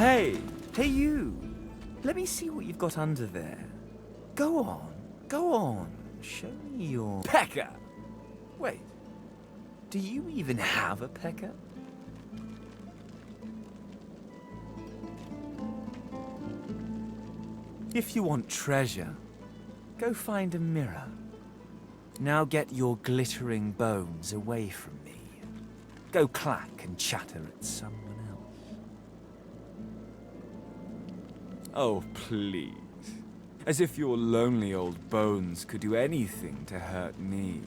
Hey you! Let me see what you've got under there. Go on. Show me your pecker! Wait, do you even have a pecker? If you want treasure, go find a mirror. Now get your glittering bones away from me. Go clack and chatter at someone else. Oh, please. As if your lonely old bones could do anything to hurt me.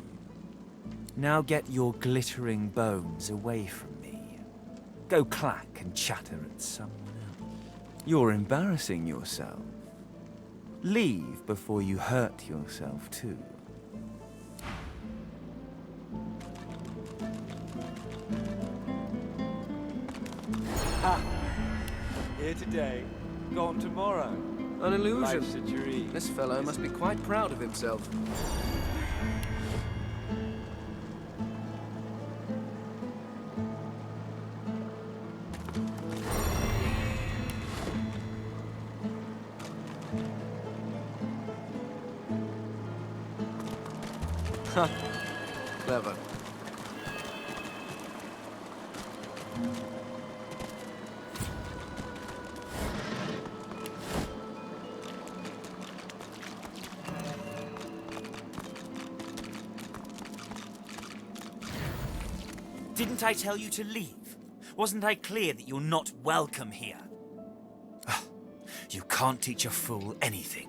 Now get your glittering bones away from me. Go clack and chatter at someone else. You're embarrassing yourself. Leave before you hurt yourself too. Ha! Here today, gone tomorrow. An illusion. Life's a dream. This fellow must be quite proud of himself. Ha! Clever. Didn't I tell you to leave? Wasn't I clear that you're not welcome here? You can't teach a fool anything.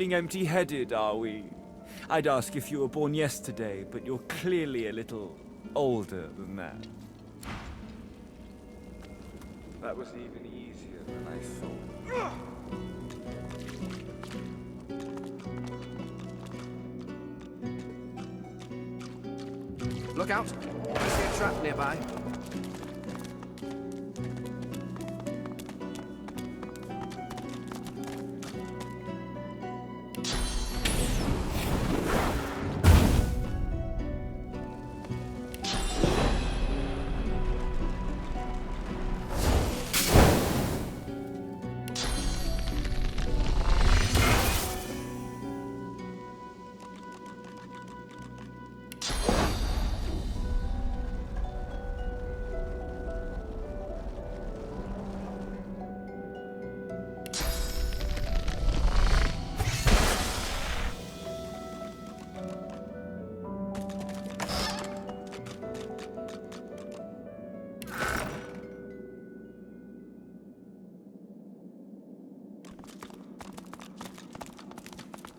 feeling empty-headed, are we? I'd ask if you were born yesterday, but you're clearly a little older than that. That was even easier than I thought. Look out! I see a trap nearby.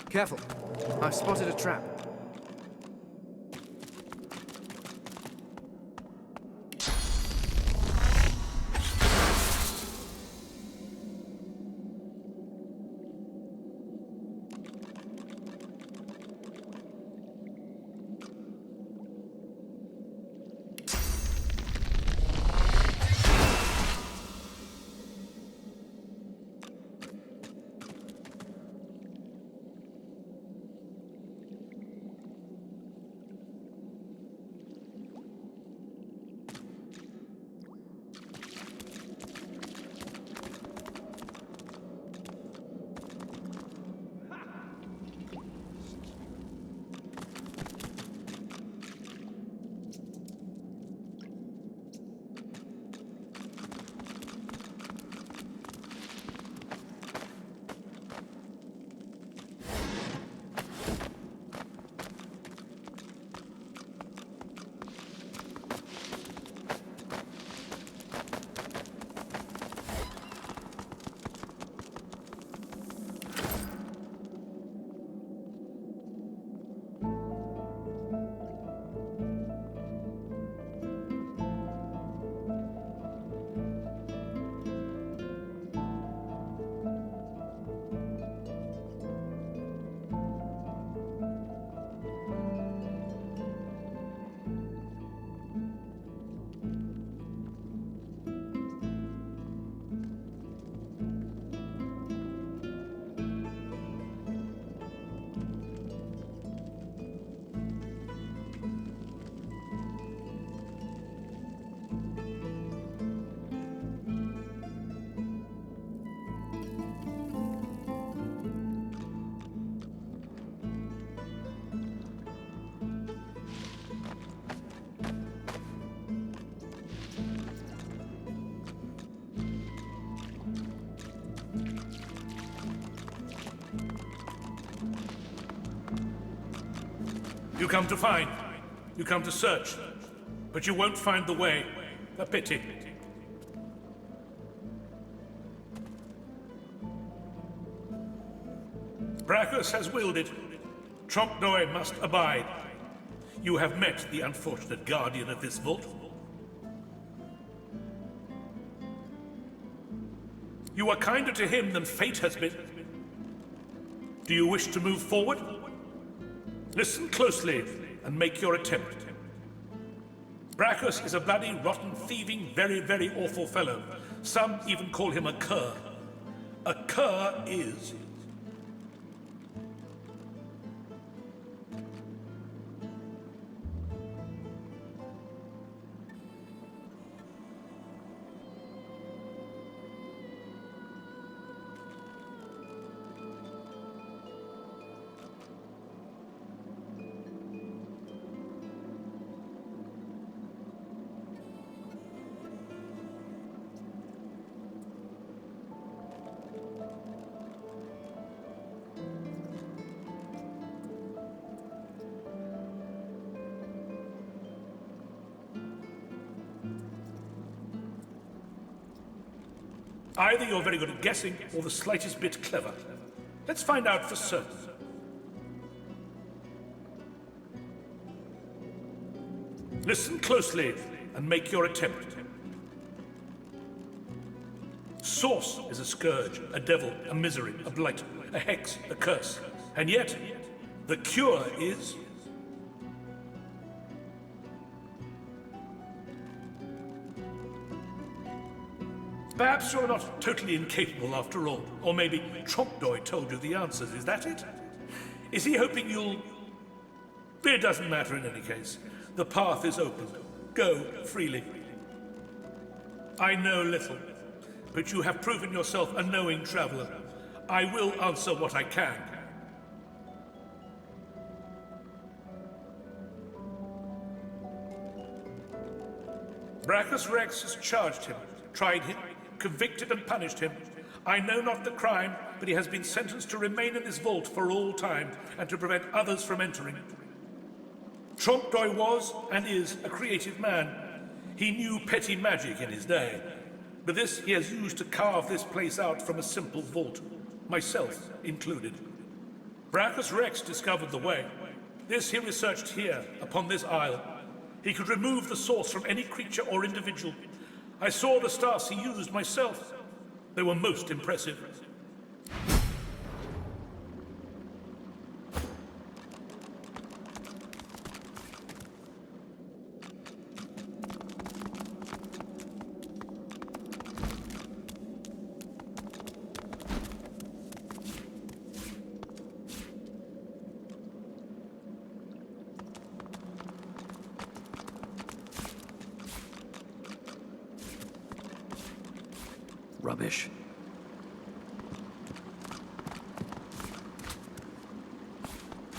Careful. I've spotted a trap. You come to find. You come to search. But you won't find the way. A pity. Bracco has willed it. Trompe-l'oeil must abide. You have met the unfortunate guardian of this vault. You are kinder to him than fate has been. Do you wish to move forward? Listen closely and make your attempt. Bracco is a bloody, rotten, thieving, very, very awful fellow. Some even call him a cur. A cur is... Either you're very good at guessing, or the slightest bit clever. Let's find out for certain. Listen closely and make your attempt. Source is a scourge, a devil, a misery, a blight, a hex, a curse. And yet, the cure is... Perhaps you're not totally incapable after all. Or maybe Trompdoy told you the answers. Is that it? Is he hoping you'll... It doesn't matter in any case. The path is open. Go freely. I know little, but you have proven yourself a knowing traveler. I will answer what I can. Brachus Rex has charged him, tried him, convicted and punished him. I know not the crime, but he has been sentenced to remain in this vault for all time and to prevent others from entering. Trompdoy was and is a creative man. He knew petty magic in his day, but this he has used to carve this place out from a simple vault, myself included. Brachus Rex discovered the way. This he researched here, upon this isle. He could remove the source from any creature or individual. I saw the stars he used myself. They were most impressive. Rubbish.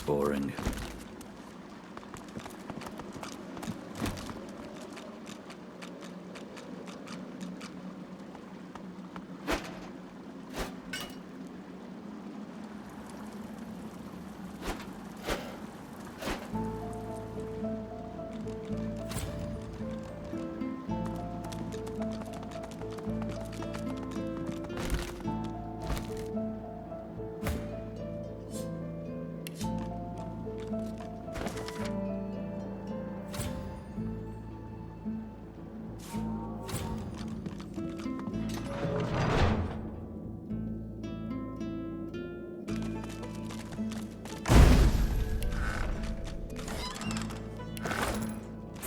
Boring.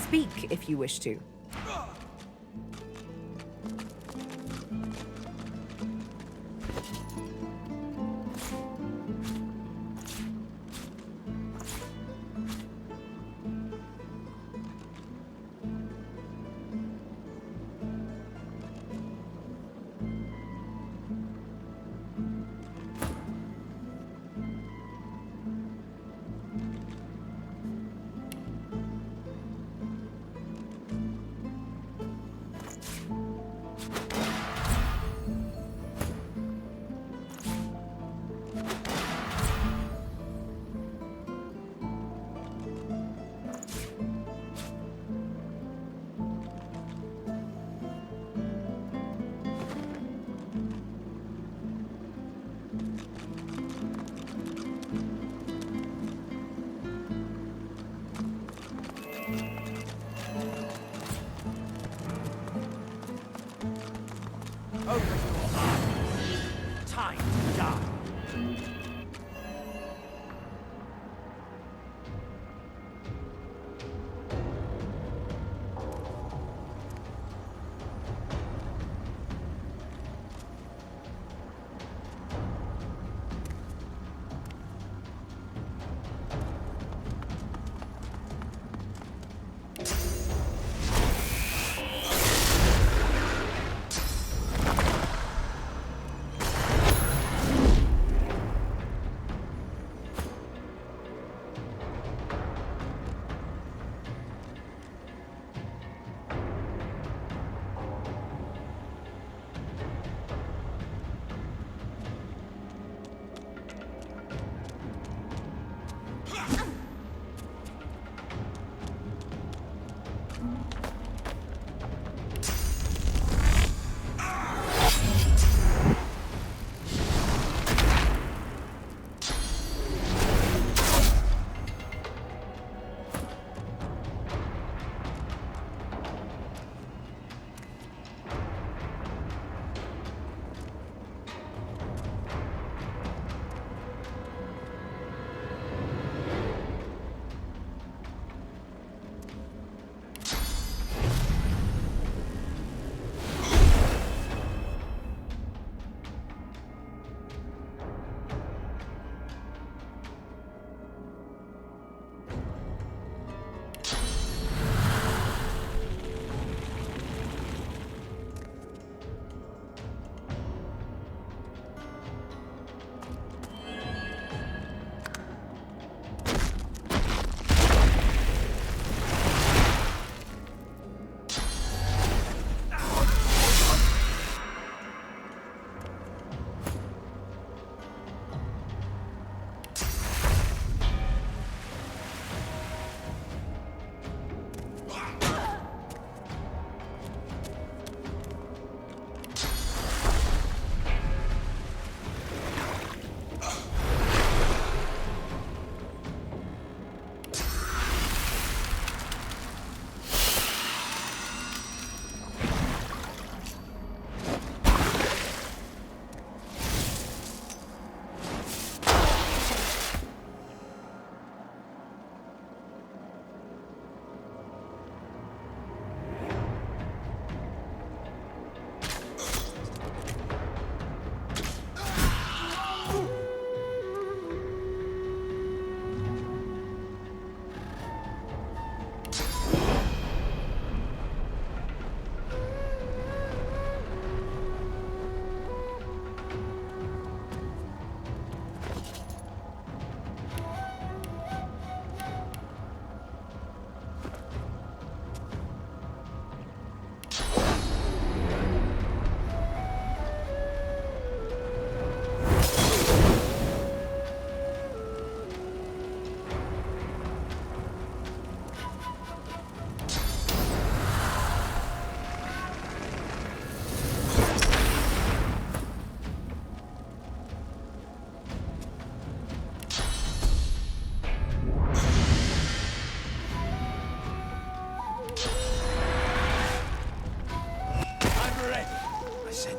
Speak if you wish to. Open your eyes. Time to die.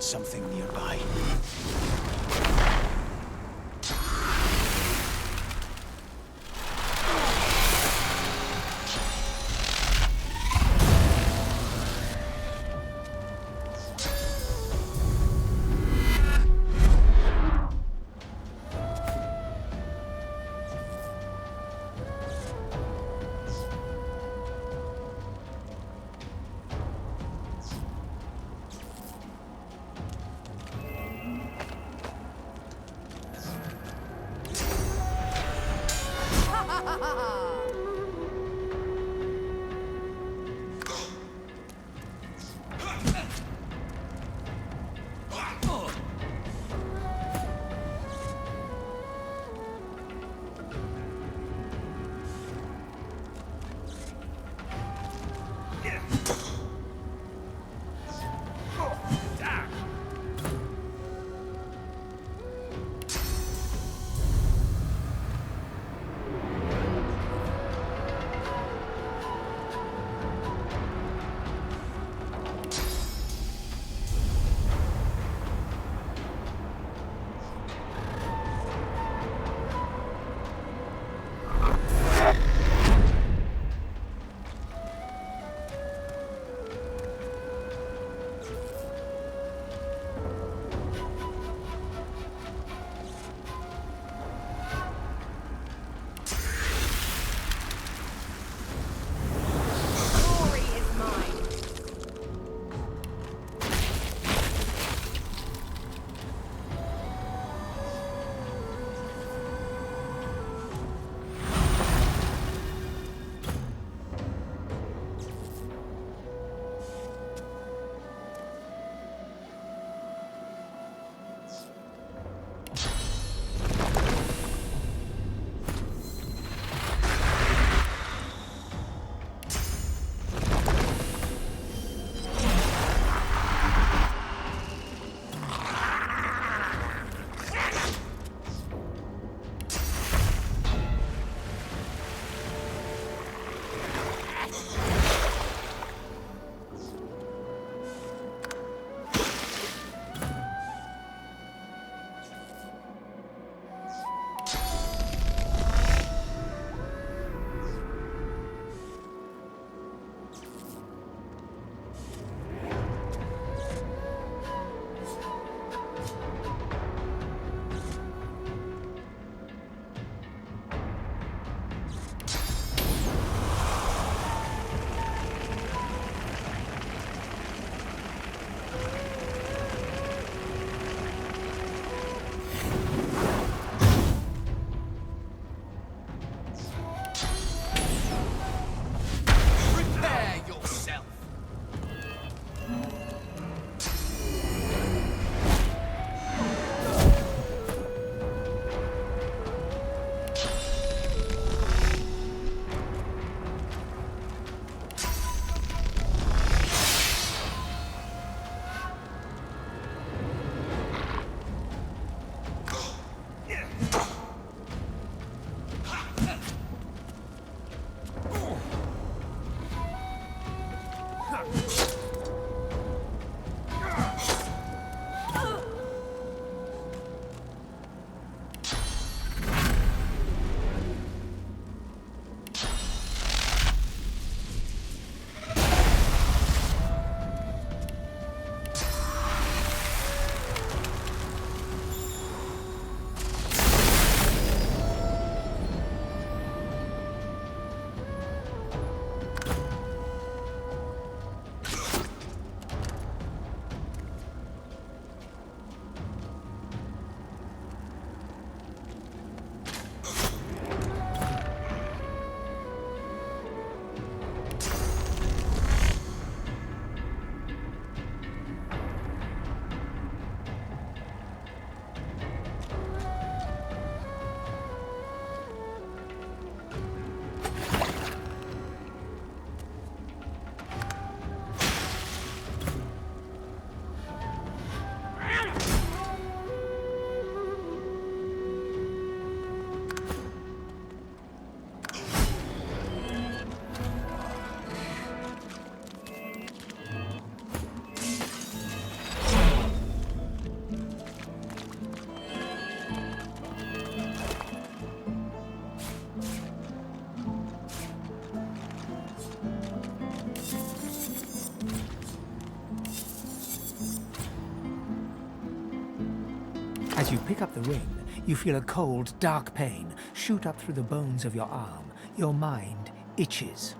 something nearby. As you pick up the ring, you feel a cold, dark pain shoot up through the bones of your arm. Your mind itches.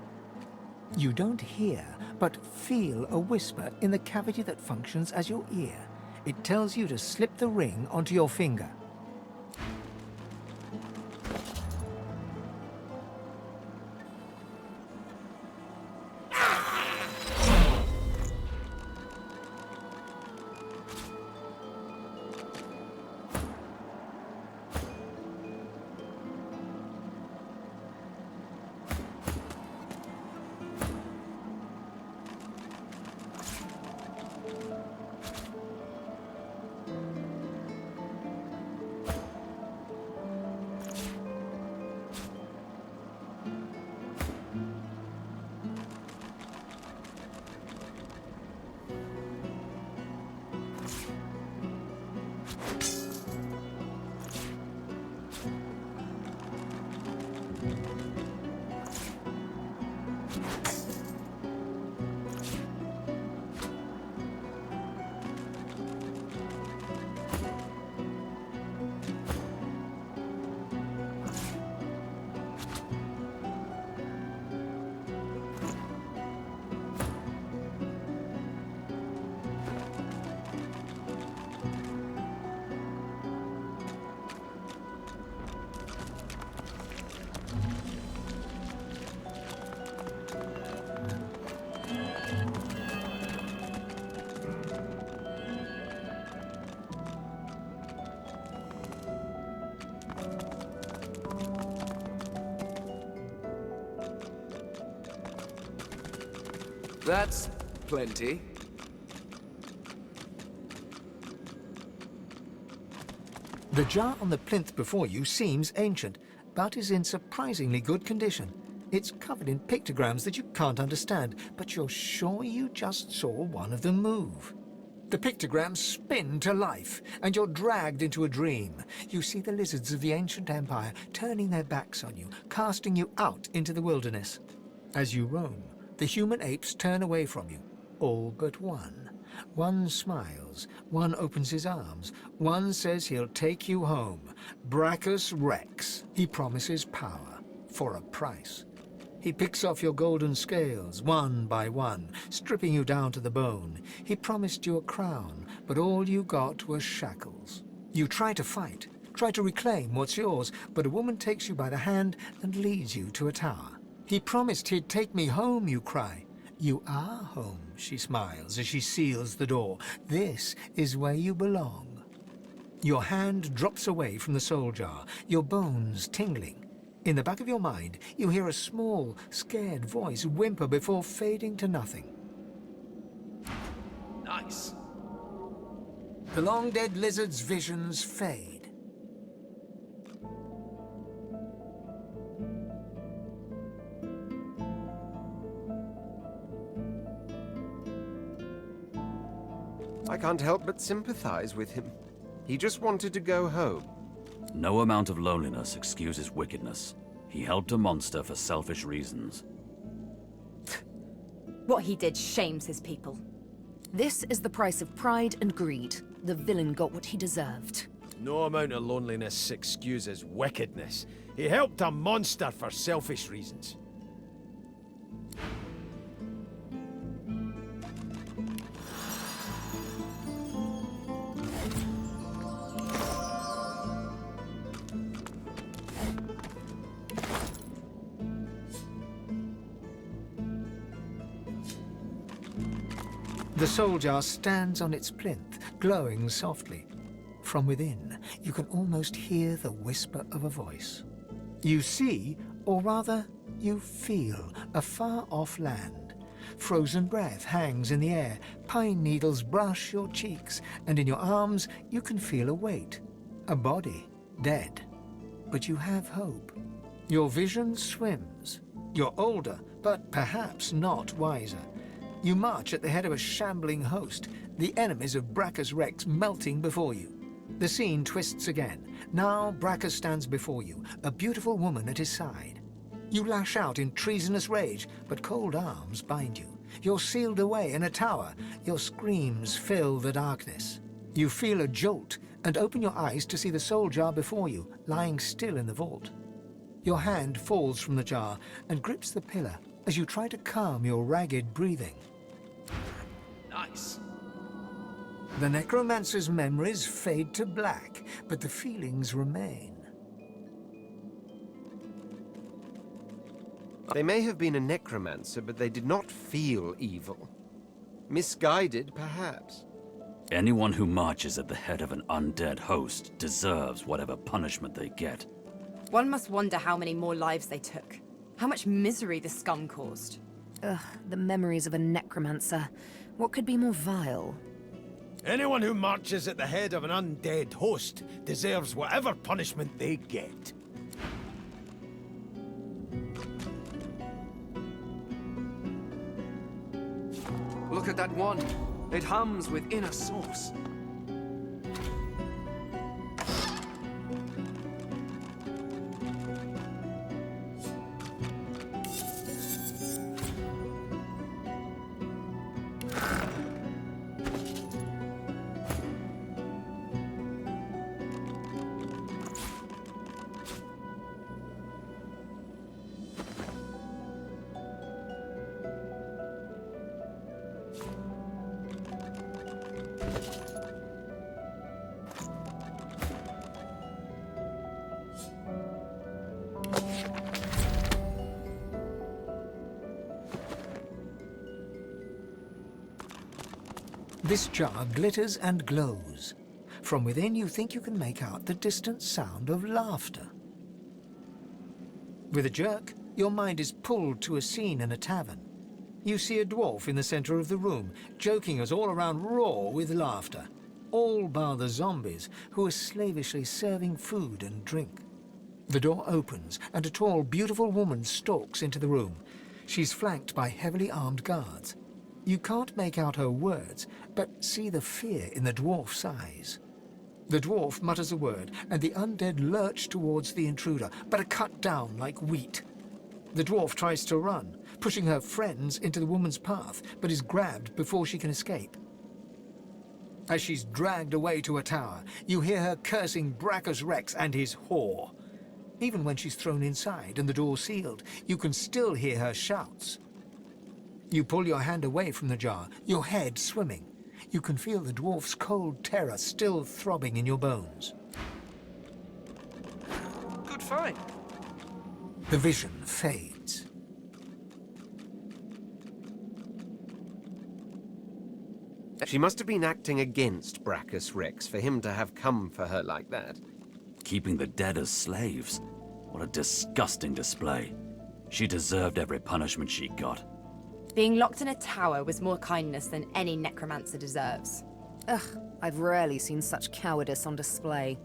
You don't hear, but feel a whisper in the cavity that functions as your ear. It tells you to slip the ring onto your finger. That's plenty. The jar on the plinth before you seems ancient, but is in surprisingly good condition. It's covered in pictograms that you can't understand, but you're sure you just saw one of them move. The pictograms spin to life, and you're dragged into a dream. You see the lizards of the ancient empire turning their backs on you, casting you out into the wilderness. As you roam, the human apes turn away from you, all but one. One smiles, one opens his arms, one says he'll take you home. Bracus Rex. He promises power, for a price. He picks off your golden scales, one by one, stripping you down to the bone. He promised you a crown, but all you got was shackles. You try to fight, try to reclaim what's yours, but a woman takes you by the hand and leads you to a tower. He promised he'd take me home, you cry. You are home, she smiles as she seals the door. This is where you belong. Your hand drops away from the soul jar, your bones tingling. In the back of your mind, you hear a small, scared voice whimper before fading to nothing. Nice. The long-dead lizard's visions fade. I can't help but sympathize with him. He just wanted to go home. No amount of loneliness excuses wickedness. He helped a monster for selfish reasons. What he did shames his people. This is the price of pride and greed. The villain got what he deserved. No amount of loneliness excuses wickedness. He helped a monster for selfish reasons. The soul jar stands on its plinth, glowing softly. From within, you can almost hear the whisper of a voice. You see, or rather, you feel, a far-off land. Frozen breath hangs in the air, pine needles brush your cheeks, and in your arms you can feel a weight. A body, dead. But you have hope. Your vision swims. You're older, but perhaps not wiser. You march at the head of a shambling host, the enemies of Bracus Rex melting before you. The scene twists again. Now Bracus stands before you, a beautiful woman at his side. You lash out in treasonous rage, but cold arms bind you. You're sealed away in a tower. Your screams fill the darkness. You feel a jolt and open your eyes to see the soul jar before you, lying still in the vault. Your hand falls from the jar and grips the pillar as you try to calm your ragged breathing. Nice. The necromancer's memories fade to black, but the feelings remain. They may have been a necromancer, but they did not feel evil. Misguided, perhaps. Anyone who marches at the head of an undead host deserves whatever punishment they get. One must wonder how many more lives they took. How much misery the scum caused. Ugh, the memories of a necromancer. What could be more vile? Anyone who marches at the head of an undead host deserves whatever punishment they get. Look at that one. It hums with inner source. This jar glitters and glows. From within, you think you can make out the distant sound of laughter. With a jerk, your mind is pulled to a scene in a tavern. You see a dwarf in the center of the room, joking us all around roar with laughter. All bar the zombies, who are slavishly serving food and drink. The door opens, and a tall, beautiful woman stalks into the room. She's flanked by heavily armed guards. You can't make out her words, but see the fear in the dwarf's eyes. The dwarf mutters a word, and the undead lurch towards the intruder, but are cut down like wheat. The dwarf tries to run, pushing her friends into the woman's path, but is grabbed before she can escape. As she's dragged away to a tower, you hear her cursing Bracus Rex and his whore. Even when she's thrown inside and the door sealed, you can still hear her shouts. You pull your hand away from the jar, your head swimming. You can feel the dwarf's cold terror still throbbing in your bones. Good find. The vision fades. She must have been acting against Bracus Rex for him to have come for her like that. Keeping the dead as slaves? What a disgusting display. She deserved every punishment she got. Being locked in a tower was more kindness than any necromancer deserves. Ugh, I've rarely seen such cowardice on display.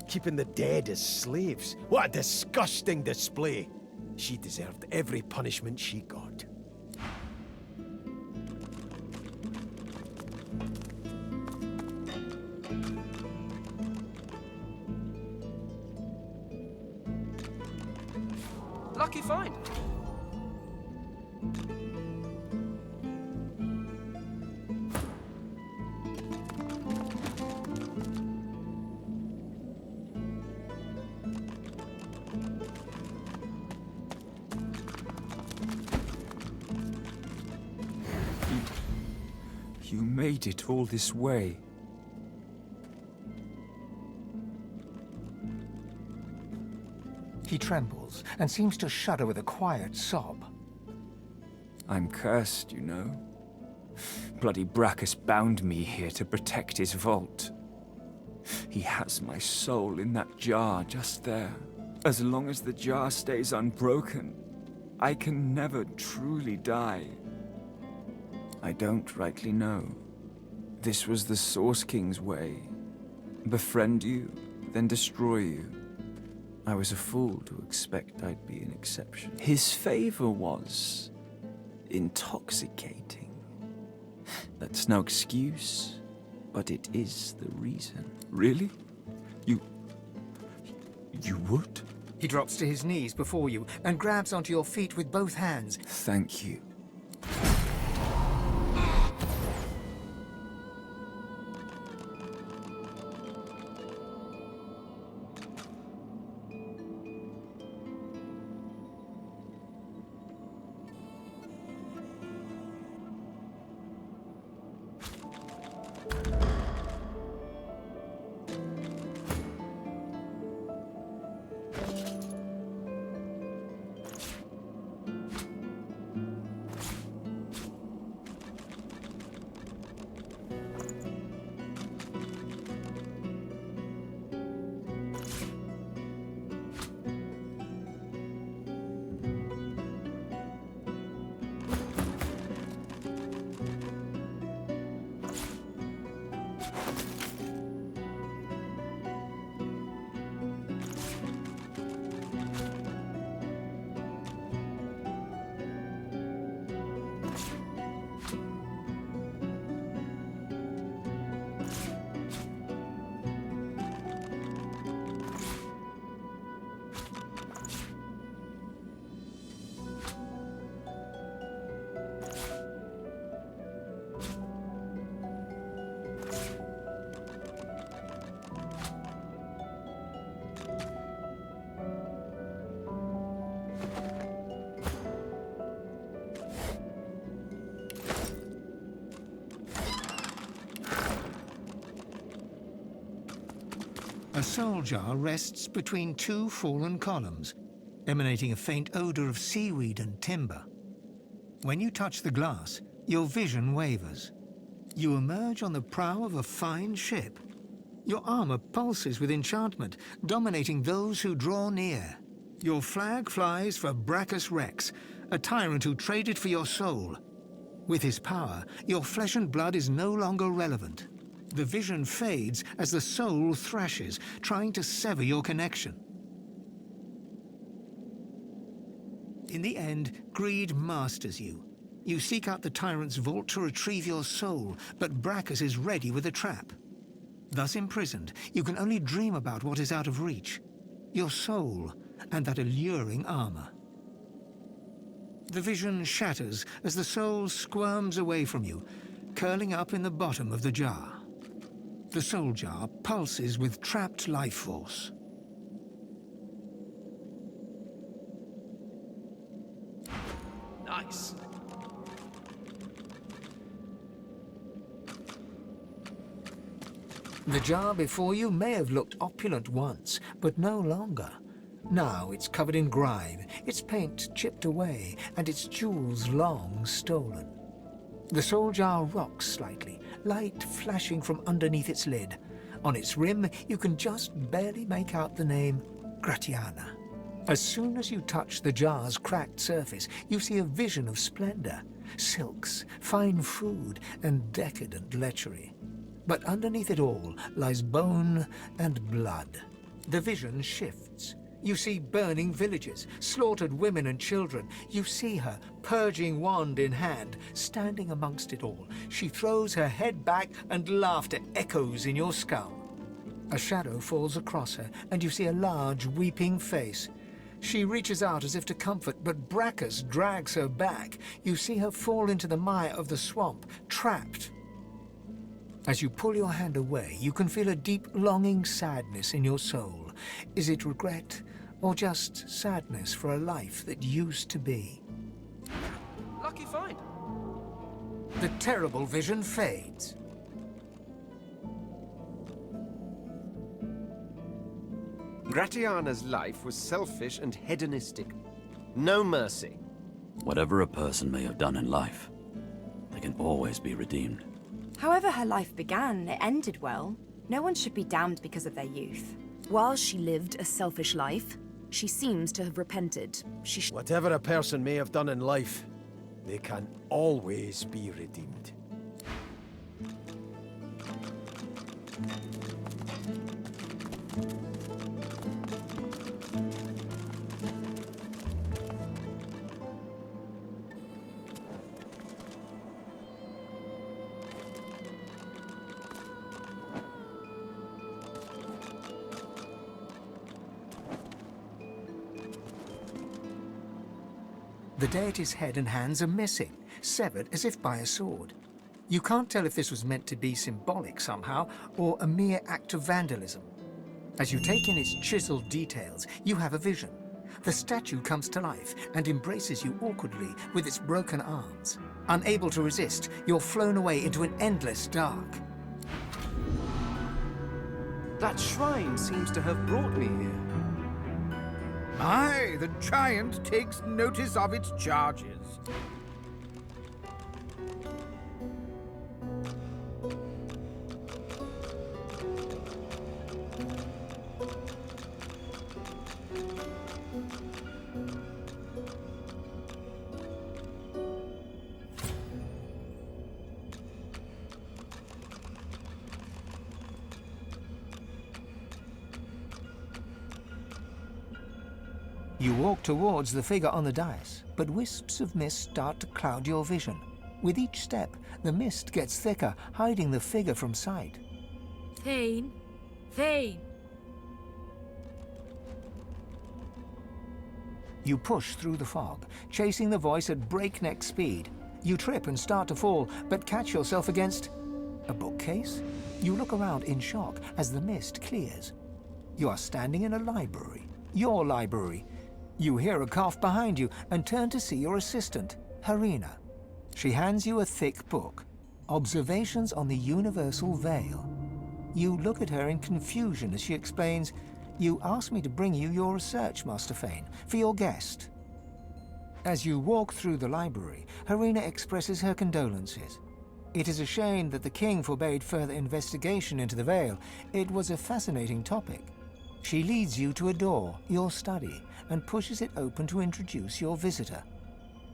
Keeping the dead as slaves? What a disgusting display! She deserved every punishment she got. Lucky find. You made it all this way. He trembles and seems to shudder with a quiet sob. I'm cursed, you know. Bloody Bracus bound me here to protect his vault. He has my soul in that jar just there. As long as the jar stays unbroken, I can never truly die. I don't rightly know. This was the Source King's way. Befriend you, then destroy you. I was a fool to expect I'd be an exception. His favor was intoxicating. That's no excuse, but it is the reason. Really? You would? He drops to his knees before you and grabs onto your feet with both hands. Thank you. A soul jar rests between two fallen columns, emanating a faint odor of seaweed and timber. When you touch the glass, your vision wavers. You emerge on the prow of a fine ship. Your armor pulses with enchantment, dominating those who draw near. Your flag flies for Bracus Rex, a tyrant who traded for your soul. With his power, your flesh and blood is no longer relevant. The vision fades as the soul thrashes, trying to sever your connection. In the end, greed masters you. You seek out the tyrant's vault to retrieve your soul, but Bracus is ready with a trap. Thus imprisoned, you can only dream about what is out of reach. Your soul and that alluring armor. The vision shatters as the soul squirms away from you, curling up in the bottom of the jar. The soul jar pulses with trapped life force. Nice. The jar before you may have looked opulent once, but no longer. Now it's covered in grime, its paint chipped away, and its jewels long stolen. The soul jar rocks slightly, light flashing from underneath its lid. On its rim, you can just barely make out the name Gratiana. As soon as you touch the jar's cracked surface, you see a vision of splendor, silks, fine food, and decadent lechery. But underneath it all lies bone and blood. The vision shifts. You see burning villages, slaughtered women and children. You see her, purging wand in hand, standing amongst it all. She throws her head back and laughter echoes in your skull. A shadow falls across her, and you see a large, weeping face. She reaches out as if to comfort, but Bracus drags her back. You see her fall into the mire of the swamp, trapped. As you pull your hand away, you can feel a deep, longing sadness in your soul. Is it regret, or just sadness for a life that used to be? Lucky find. The terrible vision fades. Gratiana's life was selfish and hedonistic. No mercy. Whatever a person may have done in life, they can always be redeemed. However her life began, it ended well. No one should be damned because of their youth. While she lived a selfish life, she seems to have repented. Whatever a person may have done in life, they can always be redeemed. The deity's head and hands are missing, severed as if by a sword. You can't tell if this was meant to be symbolic somehow, or a mere act of vandalism. As you take in its chiseled details, you have a vision. The statue comes to life and embraces you awkwardly with its broken arms. Unable to resist, you're flown away into an endless dark. That shrine seems to have brought me here. Aye, the giant takes notice of its charges. You walk towards the figure on the dais, but wisps of mist start to cloud your vision. With each step, the mist gets thicker, hiding the figure from sight. Thane? Thane! You push through the fog, chasing the voice at breakneck speed. You trip and start to fall, but catch yourself against a bookcase. You look around in shock as the mist clears. You are standing in a library. Your library. You hear a cough behind you and turn to see your assistant, Harina. She hands you a thick book, Observations on the Universal Veil. You look at her in confusion as she explains, "You asked me to bring you your research, Master Fane, for your guest." As you walk through the library, Harina expresses her condolences. It is a shame that the king forbade further investigation into the Veil. It was a fascinating topic. She leads you to a door, your study, and pushes it open to introduce your visitor.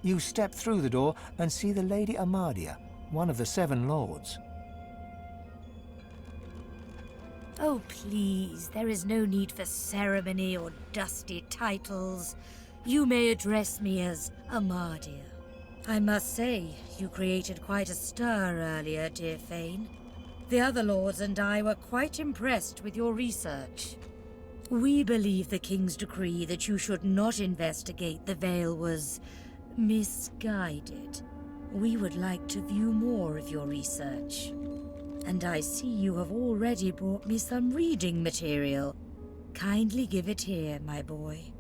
You step through the door and see the Lady Amadia, one of the 7 lords. Oh, please, there is no need for ceremony or dusty titles. You may address me as Amadia. I must say, you created quite a stir earlier, dear Fane. The other lords and I were quite impressed with your research. We believe the King's decree that you should not investigate the Veil was misguided. We would like to view more of your research. And I see you have already brought me some reading material. Kindly give it here, my boy.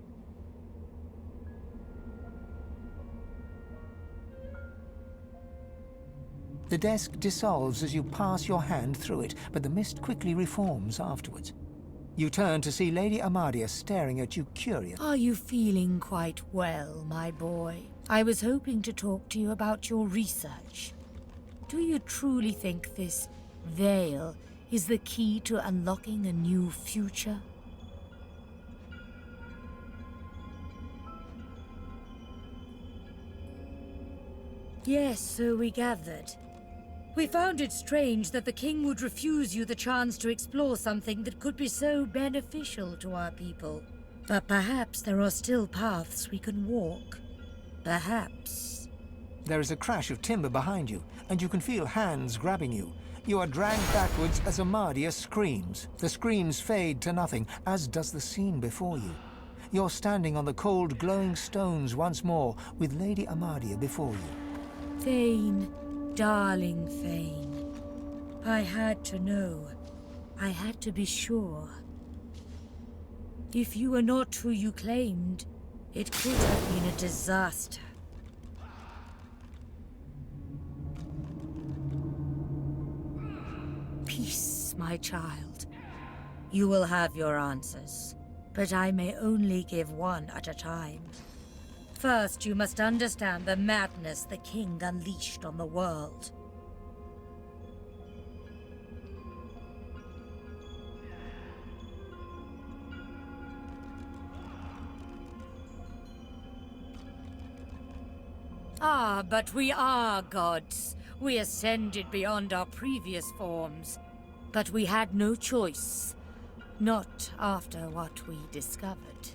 The desk dissolves as you pass your hand through it, but the mist quickly reforms afterwards. You turn to see Lady Amadia staring at you curious. Are you feeling quite well, my boy? I was hoping to talk to you about your research. Do you truly think this Veil is the key to unlocking a new future? Yes, so we gathered. We found it strange that the king would refuse you the chance to explore something that could be so beneficial to our people. But perhaps there are still paths we can walk. Perhaps. There is a crash of timber behind you, and you can feel hands grabbing you. You are dragged backwards as Amadia screams. The screams fade to nothing, as does the scene before you. You're standing on the cold, glowing stones once more, with Lady Amadia before you. Fane, darling Fane. I had to know. I had to be sure. If you were not who you claimed, it could have been a disaster. Peace, my child. You will have your answers, but I may only give one at a time. First, you must understand the madness the king unleashed on the world. Ah, but we are gods. We ascended beyond our previous forms. But we had no choice. Not after what we discovered.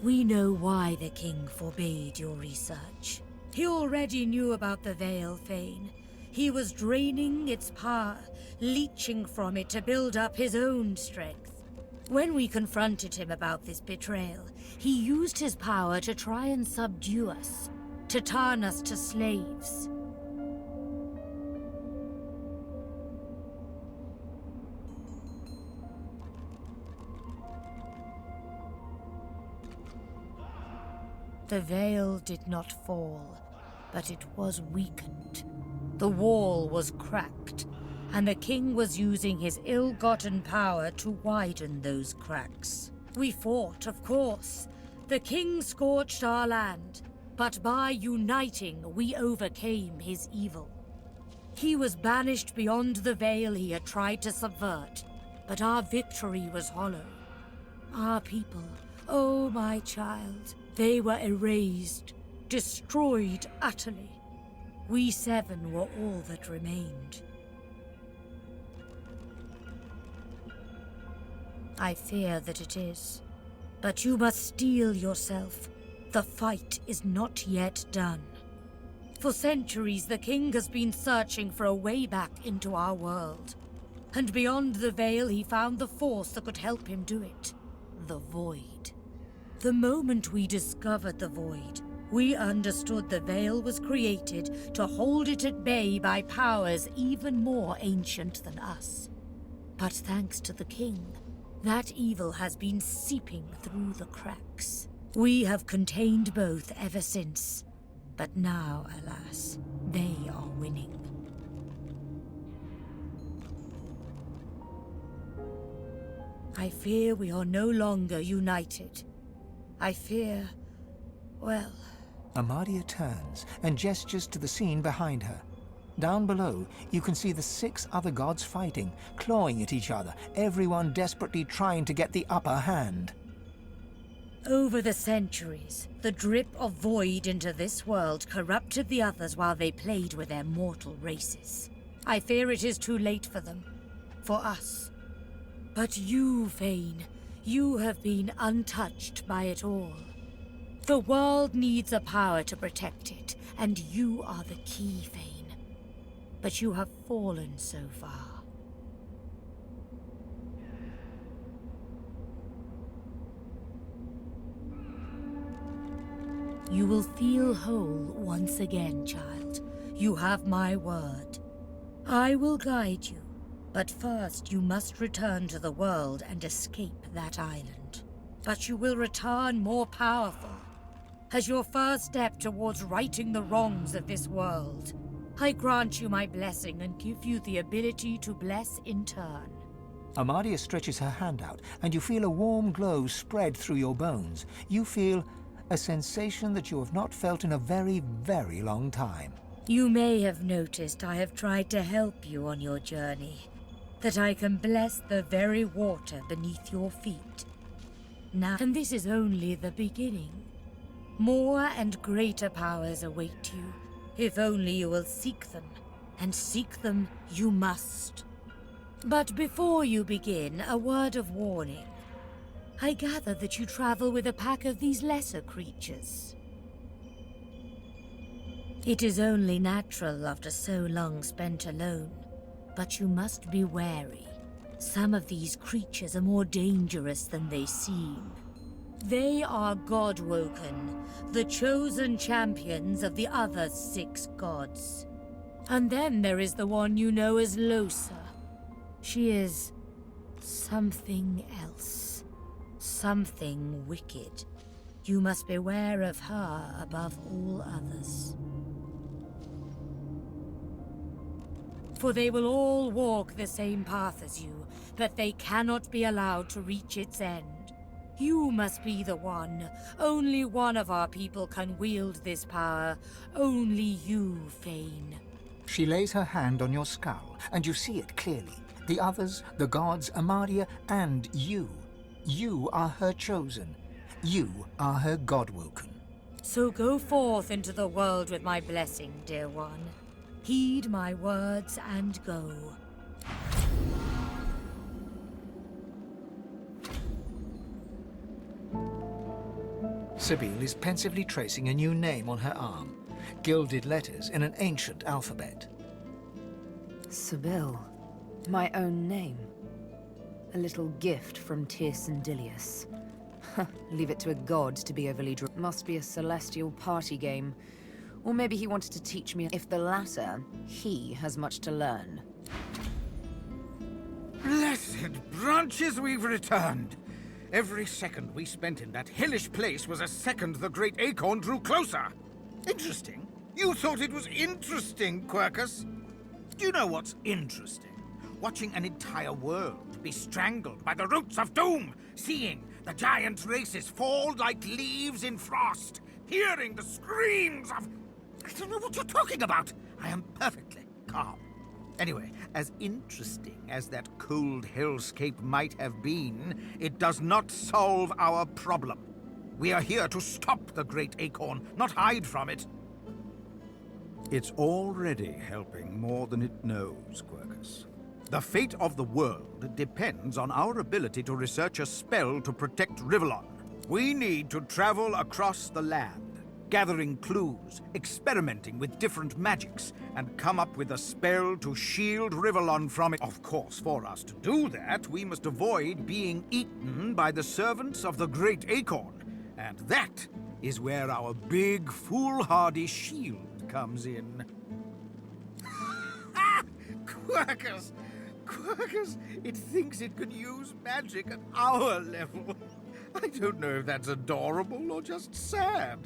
We know why the king forbade your research. He already knew about the Veil, Fane. He was draining its power, leeching from it to build up his own strength. When we confronted him about this betrayal, he used his power to try and subdue us, to turn us to slaves. The Veil did not fall, but it was weakened. The wall was cracked, and the king was using his ill-gotten power to widen those cracks. We fought, of course. The king scorched our land, but by uniting, we overcame his evil. He was banished beyond the Veil he had tried to subvert, but our victory was hollow. Our people, oh my child, they were erased, destroyed utterly. We 7 were all that remained. I fear that it is. But you must steel yourself. The fight is not yet done. For centuries, the king has been searching for a way back into our world. And beyond the Veil, he found the force that could help him do it. The Void. The moment we discovered the Void, we understood the Veil was created to hold it at bay by powers even more ancient than us. But thanks to the king, that evil has been seeping through the cracks. We have contained both ever since. But now, alas, they are winning. I fear we are no longer united. I fear, well... Amadia turns and gestures to the scene behind her. Down below, you can see the 6 other gods fighting, clawing at each other, everyone desperately trying to get the upper hand. Over the centuries, the drip of void into this world corrupted the others while they played with their mortal races. I fear it is too late for them. For us. But you, Vayne, you have been untouched by it all. The world needs a power to protect it, and you are the key, Vayne. But you have fallen so far. You will feel whole once again, child. You have my word. I will guide you, but first you must return to the world and escape that island. But you will return more powerful. As your first step towards righting the wrongs of this world, I grant you my blessing and give you the ability to bless in turn. Amadia stretches her hand out, and you feel a warm glow spread through your bones. You feel a sensation that you have not felt in a very, very long time. You may have noticed I have tried to help you on your journey, that I can bless the very water beneath your feet. Now, and this is only the beginning. More and greater powers await you, if only you will seek them, and seek them you must. But before you begin, a word of warning. I gather that you travel with a pack of these lesser creatures. It is only natural after so long spent alone, but you must be wary. Some of these creatures are more dangerous than they seem. They are God-woken, the chosen champions of the other 6 gods. And then there is the one you know as Losa. She is something else. Something wicked. You must beware of her above all others. For they will all walk the same path as you, but they cannot be allowed to reach its end. You must be the one. Only one of our people can wield this power. Only you, Vayne. She lays her hand on your skull, and you see it clearly. The others, the gods, Amadia, and you. You are her chosen. You are her God-woken. So go forth into the world with my blessing, dear one. Heed my words and go. Sibyl is pensively tracing a new name on her arm. Gilded letters in an ancient alphabet. Sibyl. My own name. A little gift from Tyrsendilius. Leave it to a god to be overly Must be a celestial party game. Or maybe he wanted to teach me. If the latter, he has much to learn. Blessed branches, we've returned. Every second we spent in that hellish place was a second the great acorn drew closer. Interesting. You thought it was interesting, Quercus? Do you know what's interesting? Watching an entire world be strangled by the roots of doom, seeing the giant races fall like leaves in frost, hearing the screams of... I don't know what you're talking about. I am perfectly calm. Anyway, as interesting as that cold hellscape might have been, it does not solve our problem. We are here to stop the great acorn, not hide from it. It's already helping more than it knows, Quercus. The fate of the world depends on our ability to research a spell to protect Rivellon. We need to travel across the land, gathering clues, experimenting with different magics, and come up with a spell to shield Rivellon from it. Of course, for us to do that, we must avoid being eaten by the servants of the Great Acorn. And that is where our big, foolhardy shield comes in. Quercus, it thinks it can use magic at our level. I don't know if that's adorable or just sad.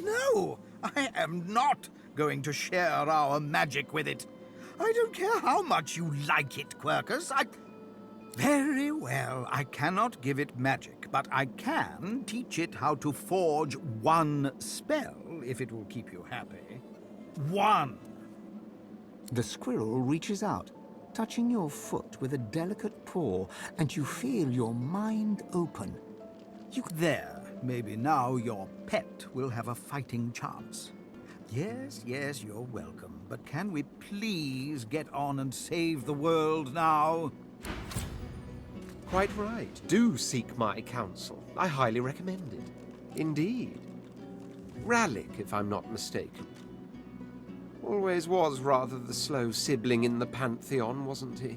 No, I am not going to share our magic with it. I don't care how much you like it, Quercus. Very well, I cannot give it magic, but I can teach it how to forge one spell, if it will keep you happy. One! The squirrel reaches out, touching your foot with a delicate paw, and you feel your mind open. There, maybe now your pet will have a fighting chance. Yes, you're welcome, but can we please get on and save the world now? Quite right. Do seek my counsel. I highly recommend it. Indeed. Rallick, if I'm not mistaken. Always was rather the slow sibling in the Pantheon, wasn't he?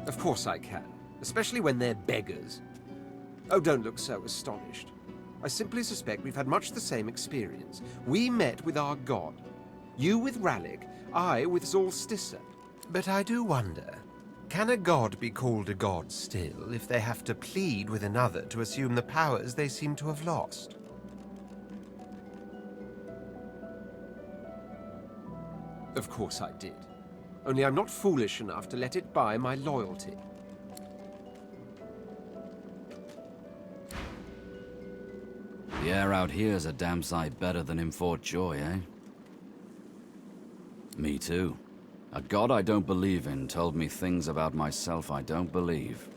Of course I can, especially when they're beggars. Oh, don't look so astonished. I simply suspect we've had much the same experience. We met with our god. You with Rallick, I with Solstice. But I do wonder, can a god be called a god still if they have to plead with another to assume the powers they seem to have lost? Of course I did. Only I'm not foolish enough to let it buy my loyalty. The air out here's a damn sight better than in Fort Joy, eh? Me too. A god I don't believe in told me things about myself I don't believe.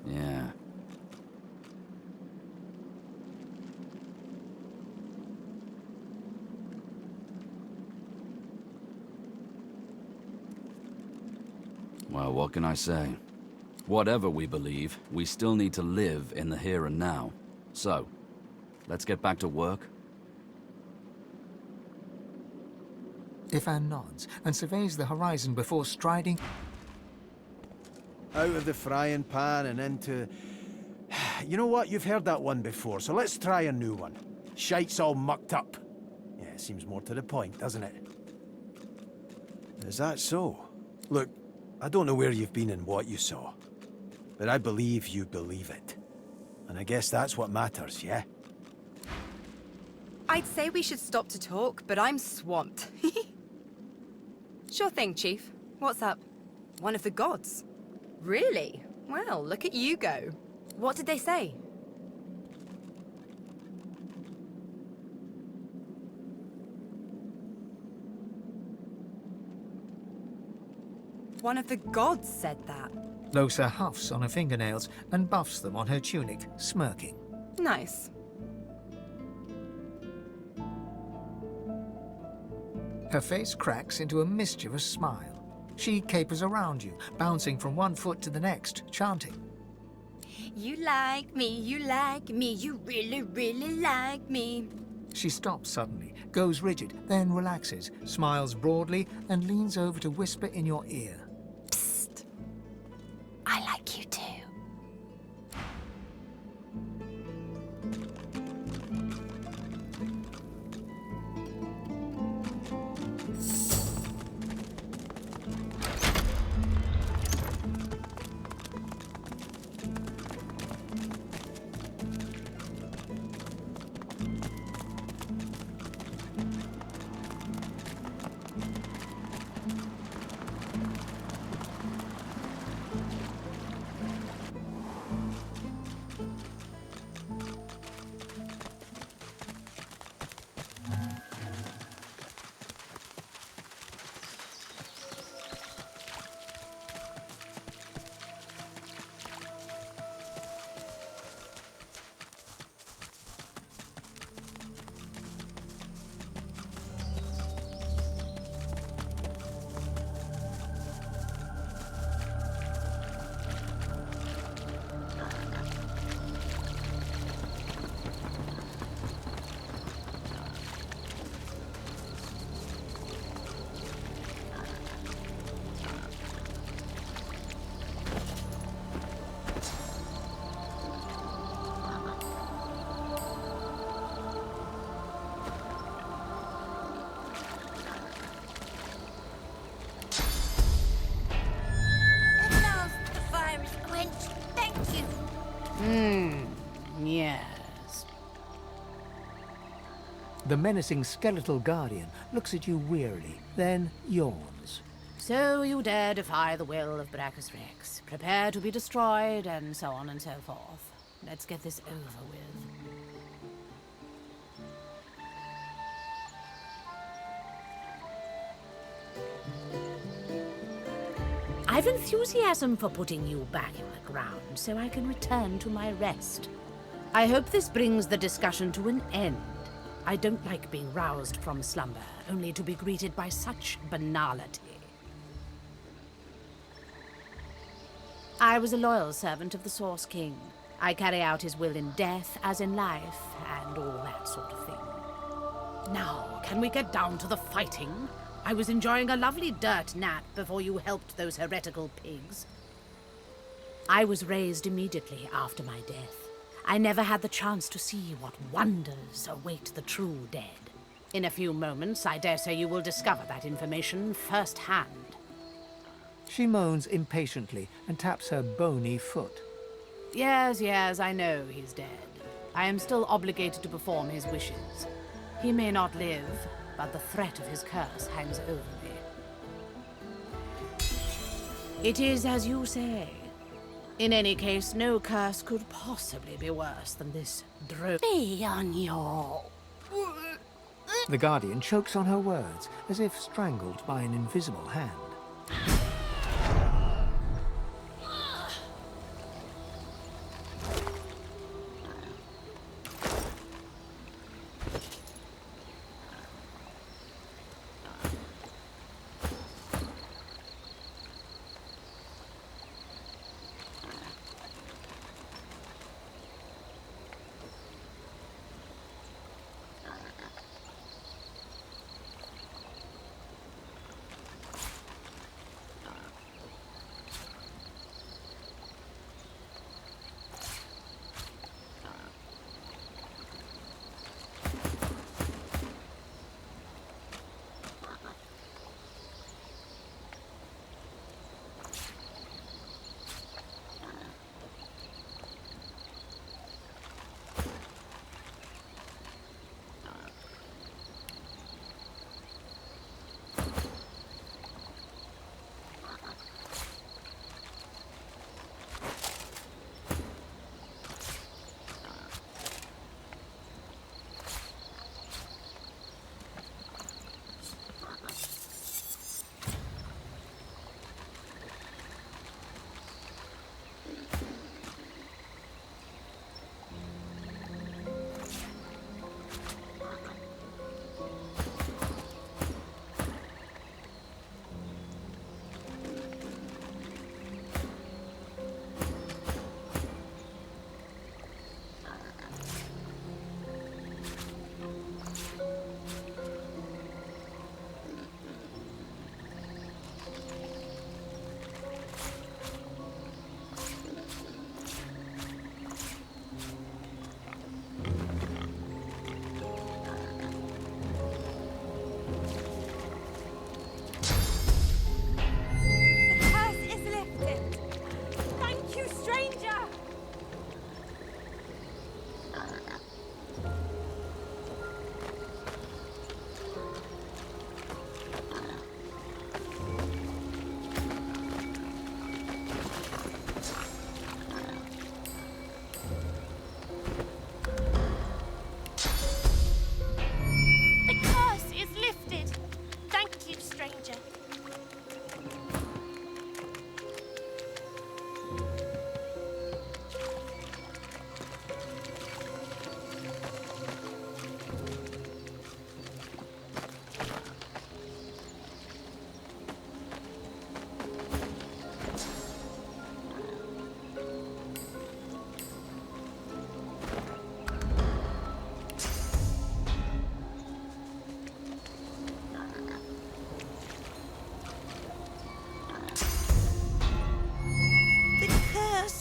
Yeah. Well, what can I say? Whatever we believe, we still need to live in the here and now. So, let's get back to work. Ifan nods and surveys the horizon before striding Out of the frying pan and into... You know what? You've heard that one before, so let's try a new one. Shite's all mucked up. Yeah, seems more to the point, doesn't it? Is that so? Look, I don't know where you've been and what you saw, but I believe you believe it. And I guess that's what matters, yeah? I'd say we should stop to talk, but I'm swamped. Sure thing, Chief. What's up? One of the gods? Really? Well, look at you go. What did they say? One of the gods said that. Losa huffs on her fingernails and buffs them on her tunic, smirking. Nice. Her face cracks into a mischievous smile. She capers around you, bouncing from one foot to the next, chanting. You like me, you really, really like me. She stops suddenly, goes rigid, then relaxes, smiles broadly, and leans over to whisper in your ear. Psst. I like you too. Yes. The menacing skeletal guardian looks at you wearily, then yawns. So you dare defy the will of Bracus Rex. Prepare to be destroyed, and so on and so forth. Let's get this over with. I've enthusiasm for putting you back in the ground so I can return to my rest. I hope this brings the discussion to an end. I don't like being roused from slumber, only to be greeted by such banality. I was a loyal servant of the Source King. I carry out his will in death as in life, and all that sort of thing. Now, can we get down to the fighting? I was enjoying a lovely dirt nap before you helped those heretical pigs. I was raised immediately after my death. I never had the chance to see what wonders await the true dead. In a few moments, I dare say you will discover that information firsthand. She moans impatiently and taps her bony foot. Yes, I know he's dead. I am still obligated to perform his wishes. He may not live, but the threat of his curse hangs over me. It is as you say. In any case, no curse could possibly be worse than this Be on your... The guardian chokes on her words, as if strangled by an invisible hand.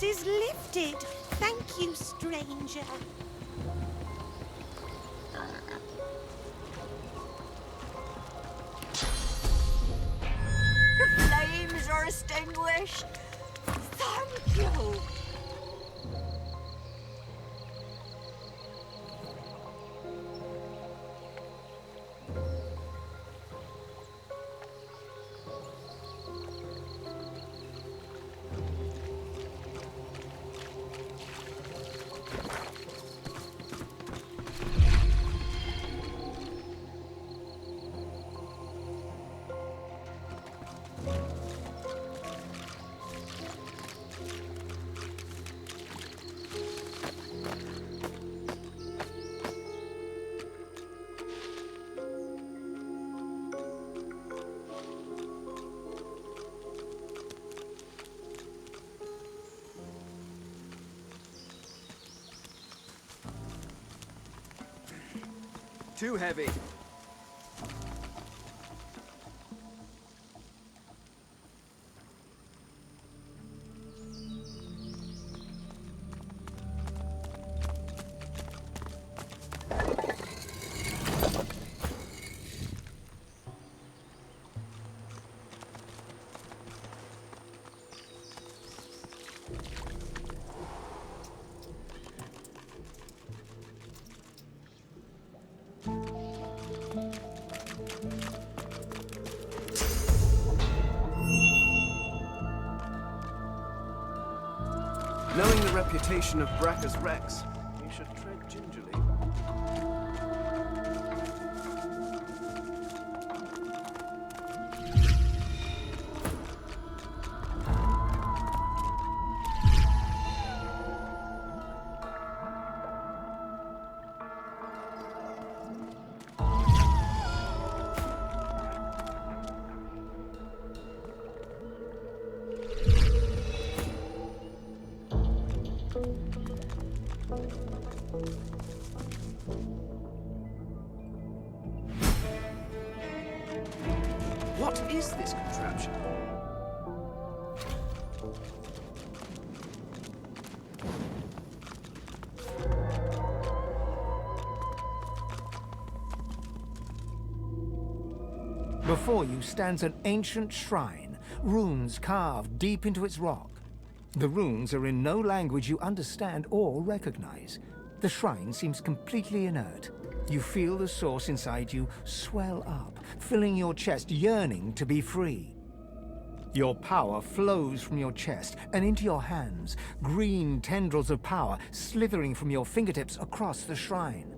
Is lifted. Thank you, stranger. The flames are extinguished. Thank you. Too heavy. Knowing the reputation of BRACO's wrecks, you should tread gingerly. What is this contraption? Before you stands an ancient shrine, runes carved deep into its rock. The runes are in no language you understand or recognize. The shrine seems completely inert. You feel the source inside you swell up, filling your chest, yearning to be free. Your power flows from your chest and into your hands, green tendrils of power slithering from your fingertips across the shrine.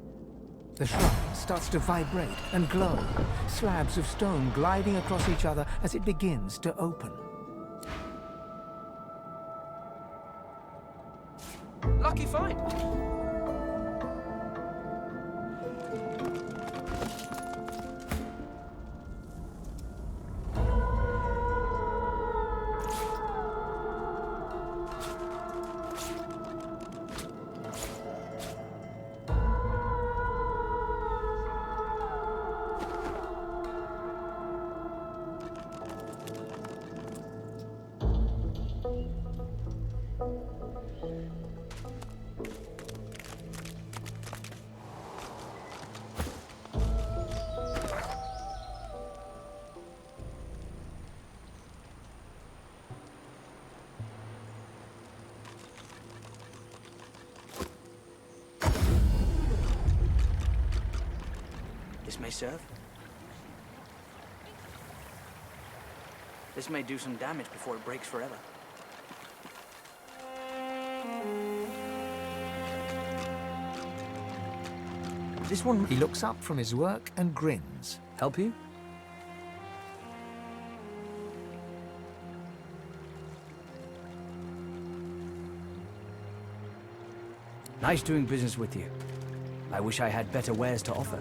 The shrine starts to vibrate and glow, slabs of stone gliding across each other as it begins to open. Lucky find. This may serve. This may do some damage before it breaks forever. This one... He looks up from his work and grins. Help you? Nice doing business with you. I wish I had better wares to offer.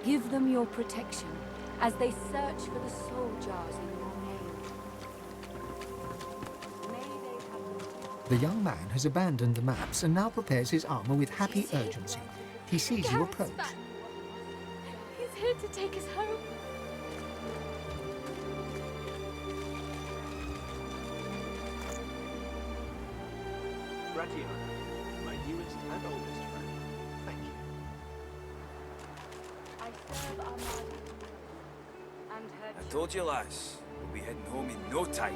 Give them your protection as they search for the soul jars in your name. The young man has abandoned the maps and now prepares his armor with happy urgency. He sees you approach. He's here to take us home. Gratiana, my newest and oldest friend. Thank you. I serve Armada and her I told you, lass. We'll be heading home in no time.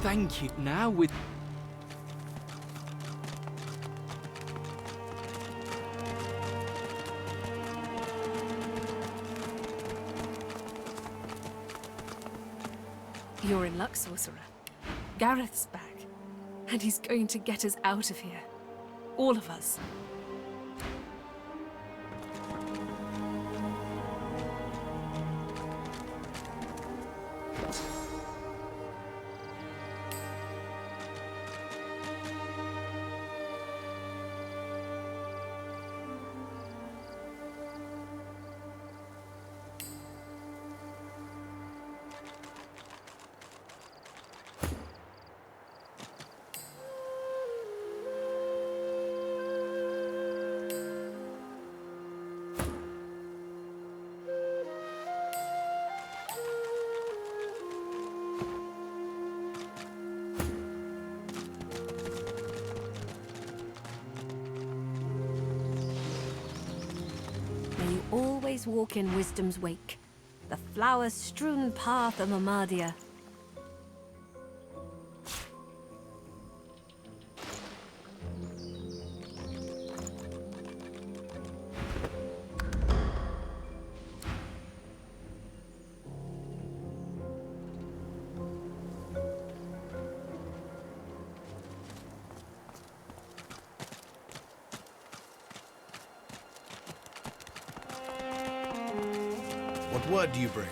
Thank you. Now with... You're in luck, Sorcerer. Gareth's back. And he's going to get us out of here. All of us. May you always walk in wisdom's wake, the flower-strewn path of Amadia. What word do you bring?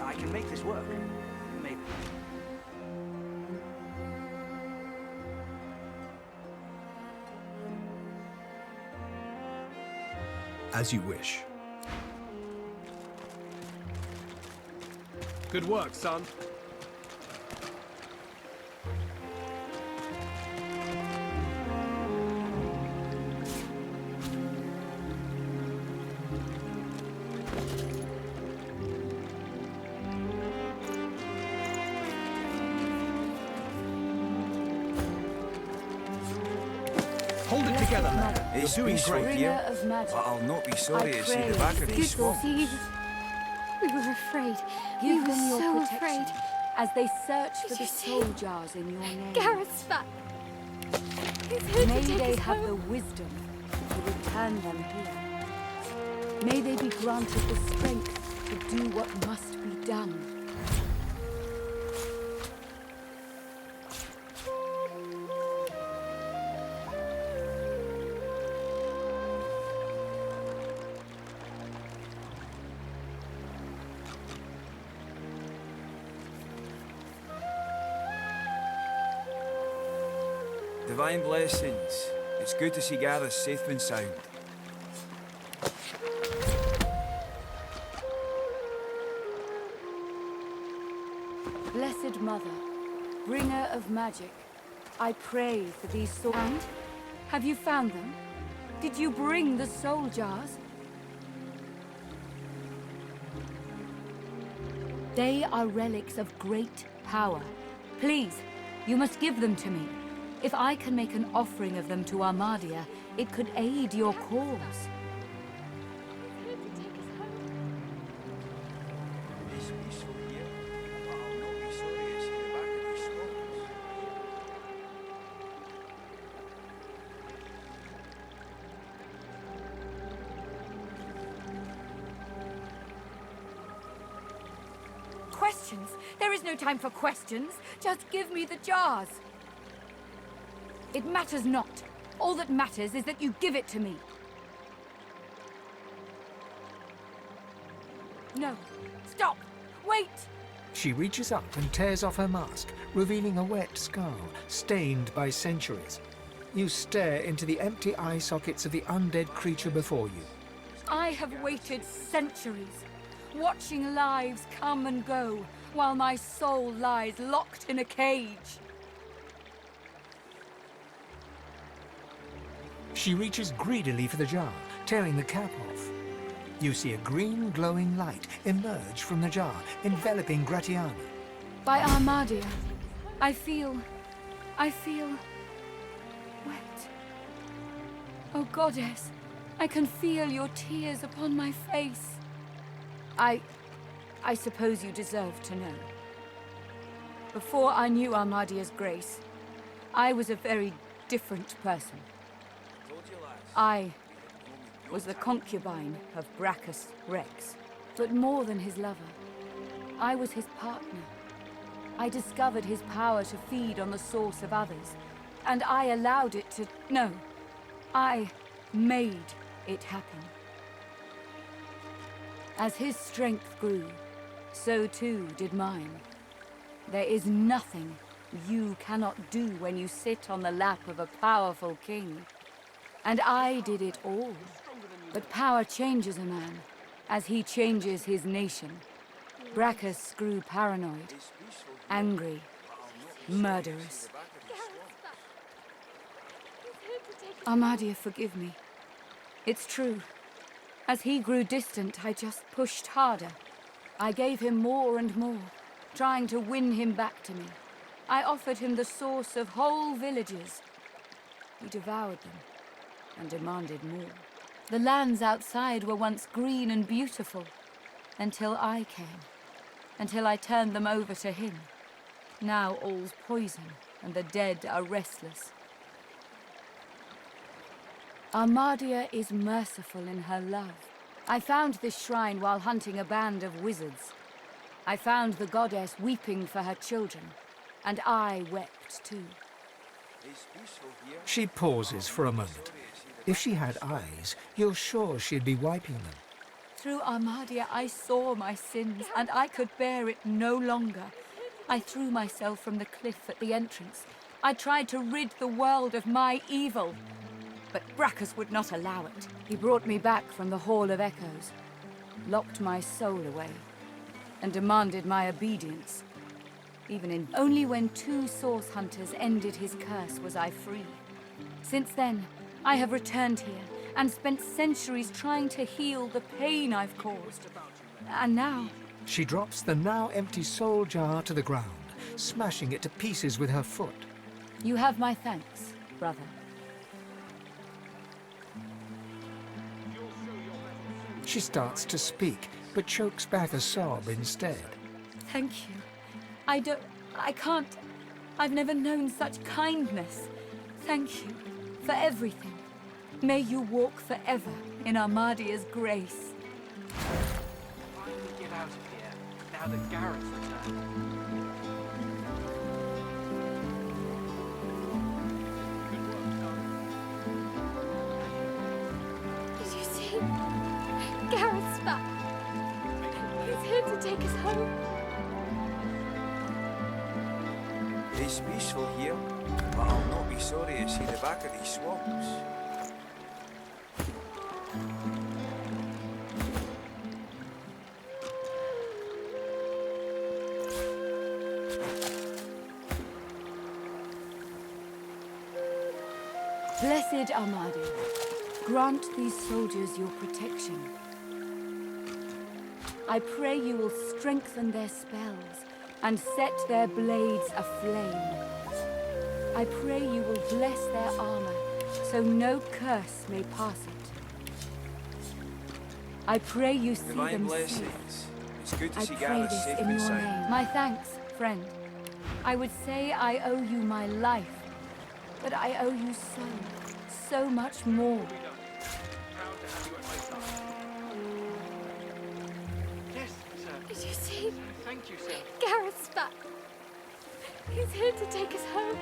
I can make this work. Maybe. As you wish. Good work, son. Hold it together. It's You're doing peaceful great. here, of magic. but I'll not be sorry I to see pray the back of for these people swamps. We were afraid. Give we them were your so protection afraid. as they search for Did the you see? soul jars in your name. Gareth's back. He's here May to take they us have home. the wisdom to return them here. May they be granted the strength to do what must be done. Divine blessings. It's good to see Gareth safe and sound. Blessed Mother, bringer of magic, I pray for these souls. And? Have you found them? Did you bring the soul jars? They are relics of great power. Please, you must give them to me. If I can make an offering of them to Armadia, it could aid your cause. It's peaceful here, but I'll not be sorry to see the back of these swamps. Questions? There is no time for questions. Just give me the jars. It matters not. All that matters is that you give it to me. No. Stop! Wait! She reaches up and tears off her mask, revealing a wet skull, stained by centuries. You stare into the empty eye sockets of the undead creature before you. I have waited centuries, watching lives come and go, while my soul lies locked in a cage. She reaches greedily for the jar, tearing the cap off. You see a green glowing light emerge from the jar, enveloping Gratiana. By Armadia, I feel wet. Oh, Goddess, I can feel your tears upon my face. I suppose you deserve to know. Before I knew Armadia's grace, I was a very different person. I was the concubine of Bracus Rex, but more than his lover. I was his partner. I discovered his power to feed on the source of others, and I allowed it to... No, I made it happen. As his strength grew, so too did mine. There is nothing you cannot do when you sit on the lap of a powerful king. And I did it all. But power changes a man, as he changes his nation. Bracus grew paranoid, angry, murderous. Armadia, forgive me. It's true. As he grew distant, I just pushed harder. I gave him more and more, trying to win him back to me. I offered him the source of whole villages. He devoured them and demanded more. The lands outside were once green and beautiful, until I came, until I turned them over to him. Now all's poison, and the dead are restless. Armadia is merciful in her love. I found this shrine while hunting a band of wizards. I found the goddess weeping for her children, and I wept too. She pauses for a moment. If she had eyes, you're sure she'd be wiping them. Through Armadia, I saw my sins, and I could bear it no longer. I threw myself from the cliff at the entrance. I tried to rid the world of my evil. But Bracus would not allow it. He brought me back from the Hall of Echoes, locked my soul away, and demanded my obedience. Only when 2 source hunters ended his curse was I free. Since then, I have returned here and spent centuries trying to heal the pain I've caused. And now... She drops the now empty soul jar to the ground, smashing it to pieces with her foot. You have my thanks, brother. She starts to speak, but chokes back a sob instead. Thank you. I can't... I've never known such kindness. Thank you for everything. May you walk forever in Armadia's grace. Finally get out of here, now that Garrett's returned. Did you see? Garrett's back. He's here to take us home. It's peaceful here, but I'll not be sorry to see the back of these swamps. Blessed Armadia, grant these soldiers your protection. I pray you will strengthen their spells and set their blades aflame. I pray you will bless their armor, so no curse may pass it. I pray you see Divine them blessings. safe. It's good to I see pray Gareth this safe in and your sound. name. My thanks, friend. I would say I owe you my life, but I owe you so much more. Yes, sir. Did you see? Thank you, sir. Garrett's back. He's here to take us home.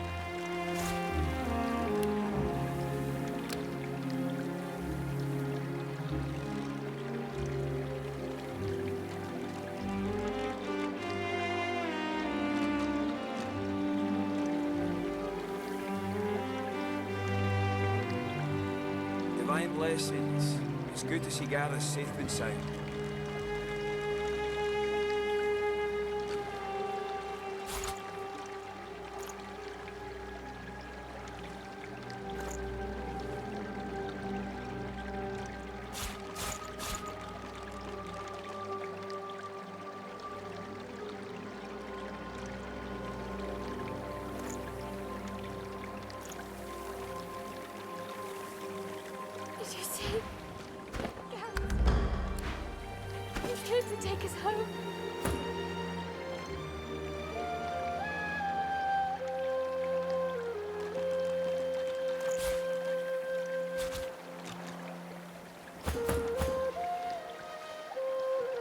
blessings. It's good to see Gareth safe and sound. Did you see? Gareth. He's here to take us home.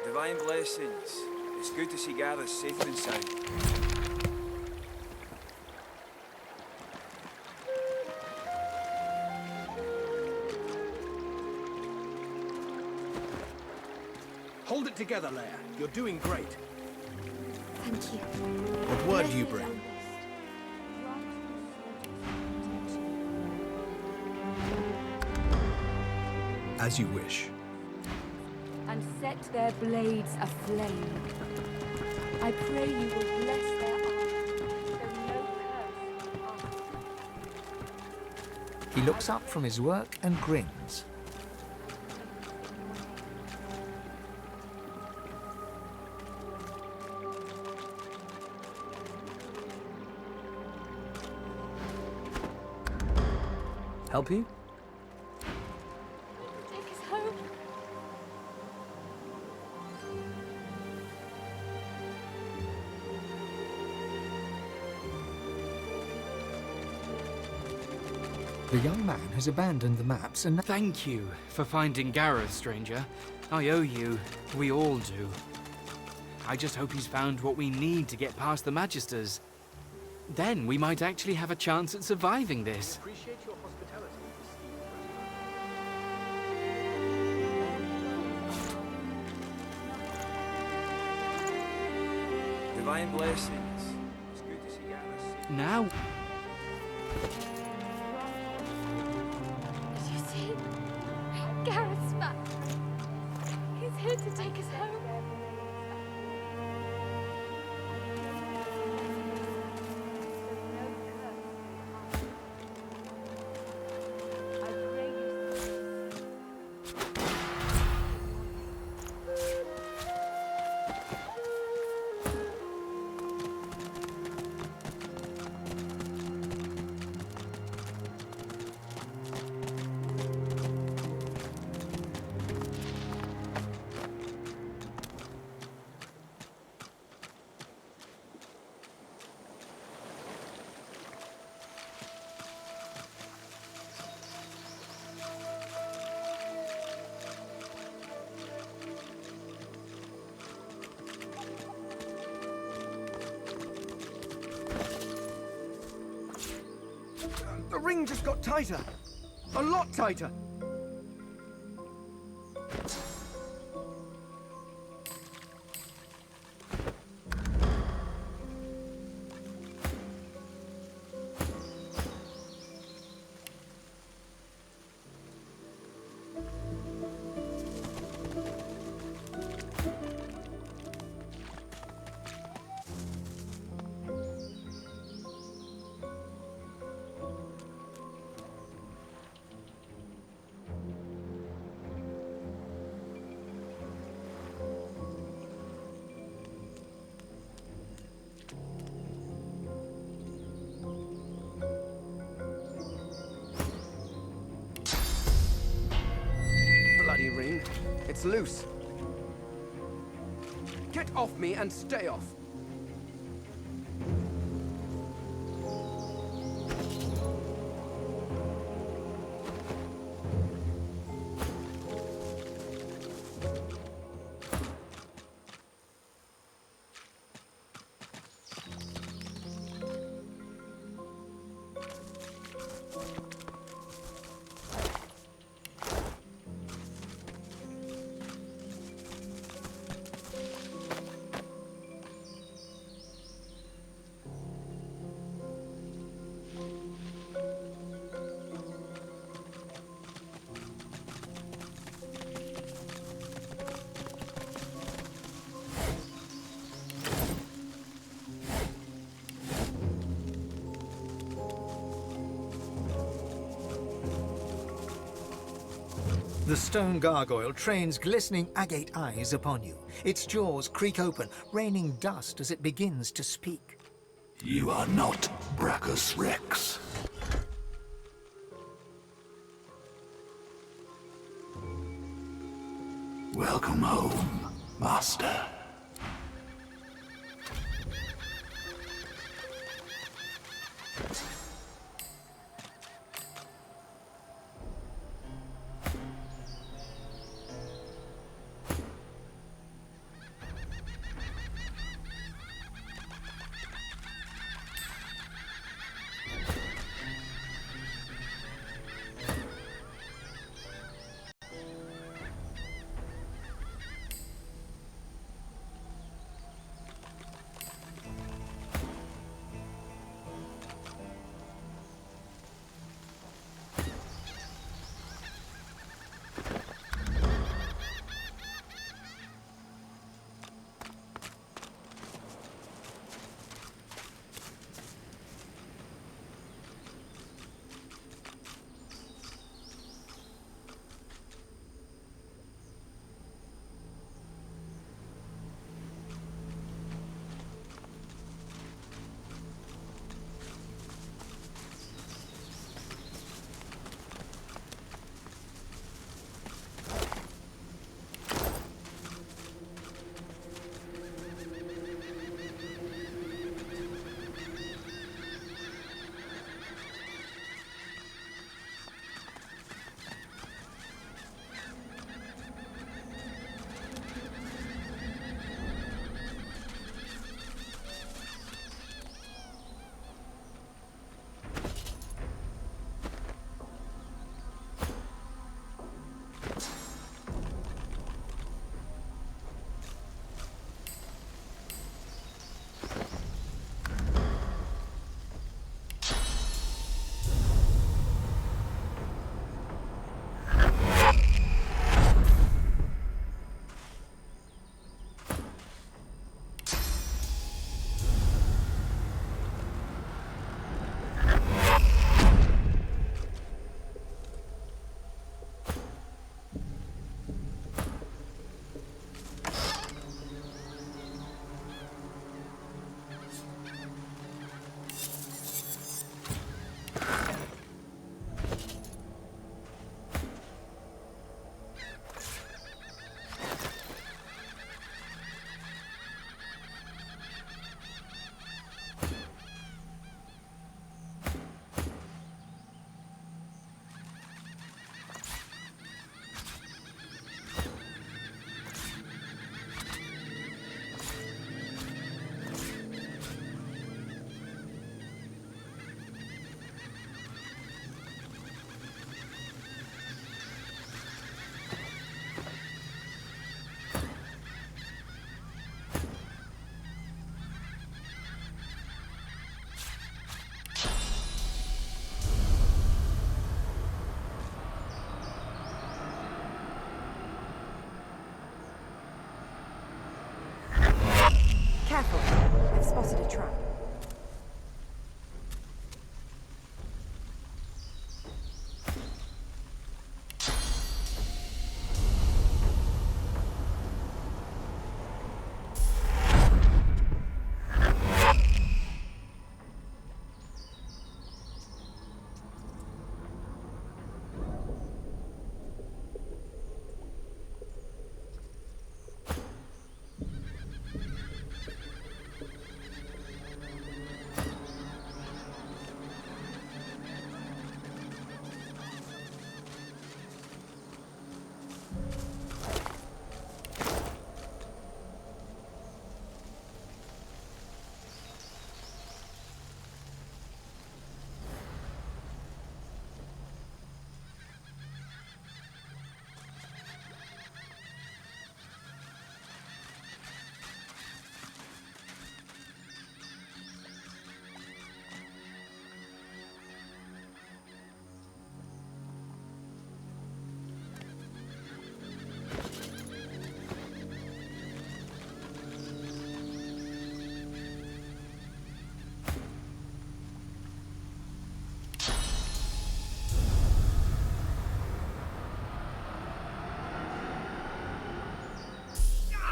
Divine blessings. It's good to see Gareth safe and sound. Hold it together, Leia. You're doing great. Thank you. What word do you bring? As you wish. And set their blades aflame. I pray you will bless their arms, so no curse will harm. He looks up from his work and grins. Help you? Take us home. The young man has abandoned the maps and... Thank you for finding Gareth, stranger. I owe you. We all do. I just hope he's found what we need to get past the Magisters. Then we might actually have a chance at surviving this. Appreciate your hospitality. Divine blessings. It's good to see Gareth safe. Now, Did you see? Gareth's back. He's here to take us home. The ring just got tighter. A lot tighter. Bloody ring. It's loose. Get off me and stay off. The stone gargoyle trains glistening agate eyes upon you. Its jaws creak open, raining dust as it begins to speak. You are not Bracus Rex. Welcome home, Master. Careful. I've spotted a trap.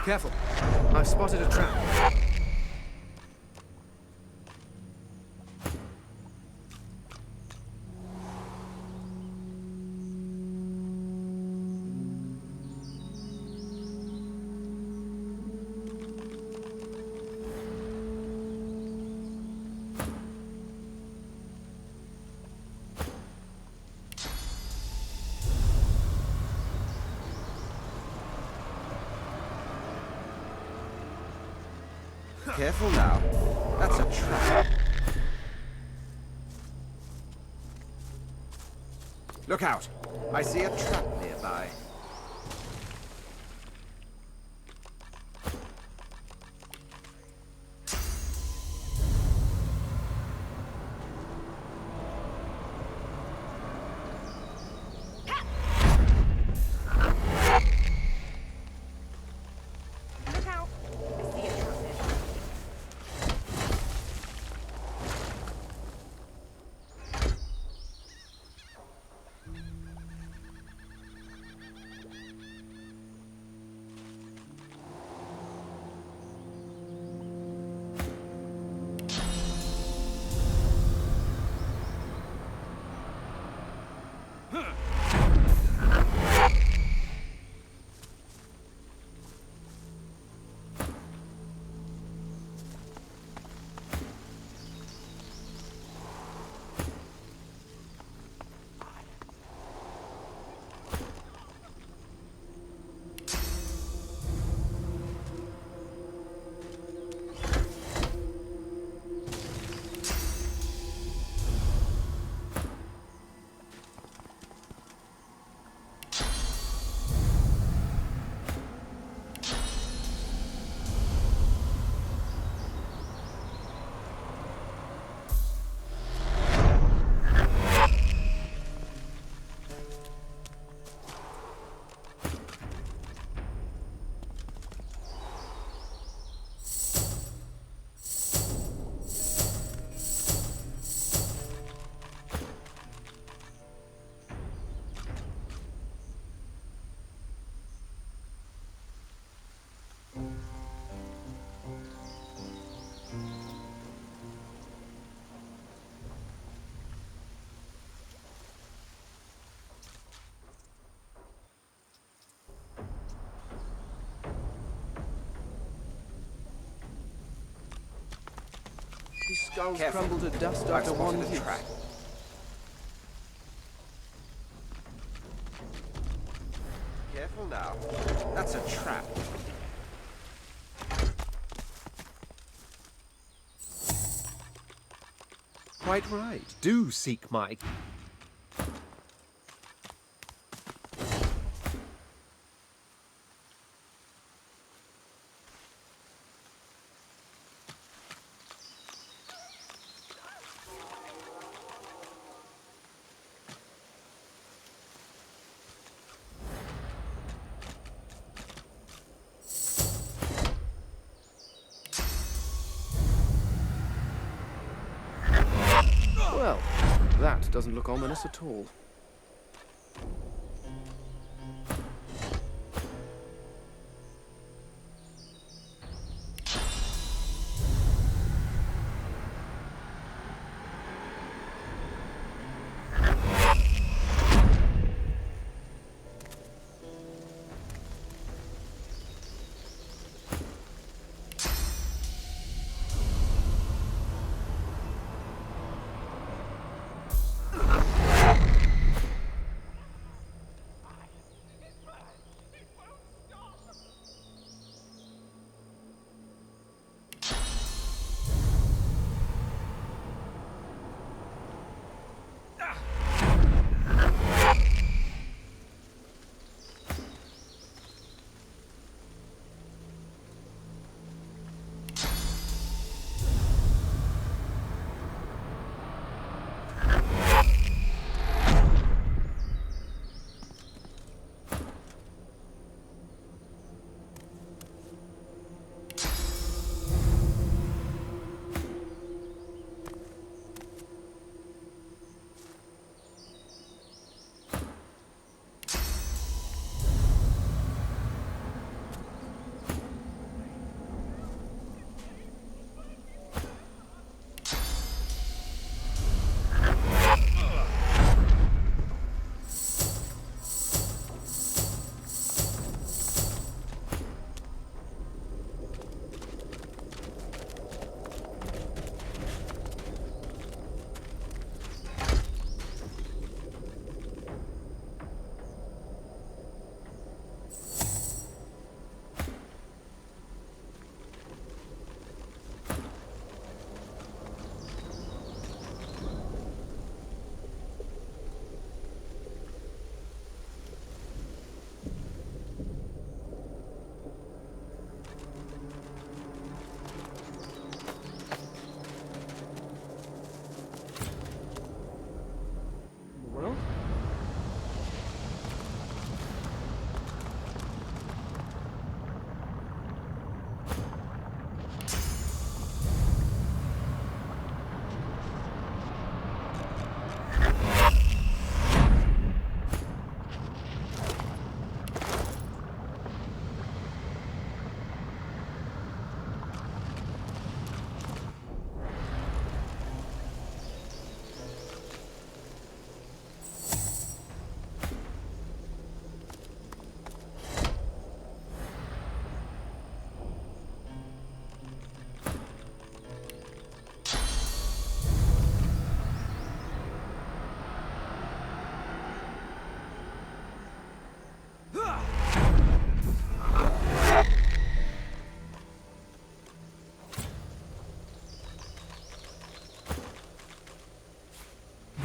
Careful. I've spotted a trap. Careful now. That's a trap. Look out! I see a trap nearby. Look out! I see a trap nearby. These skulls Careful. crumble to dust I've after one spotted a use. trap. Careful now. That's a trap. Quite right. Do seek my... Well, that doesn't look ominous at all.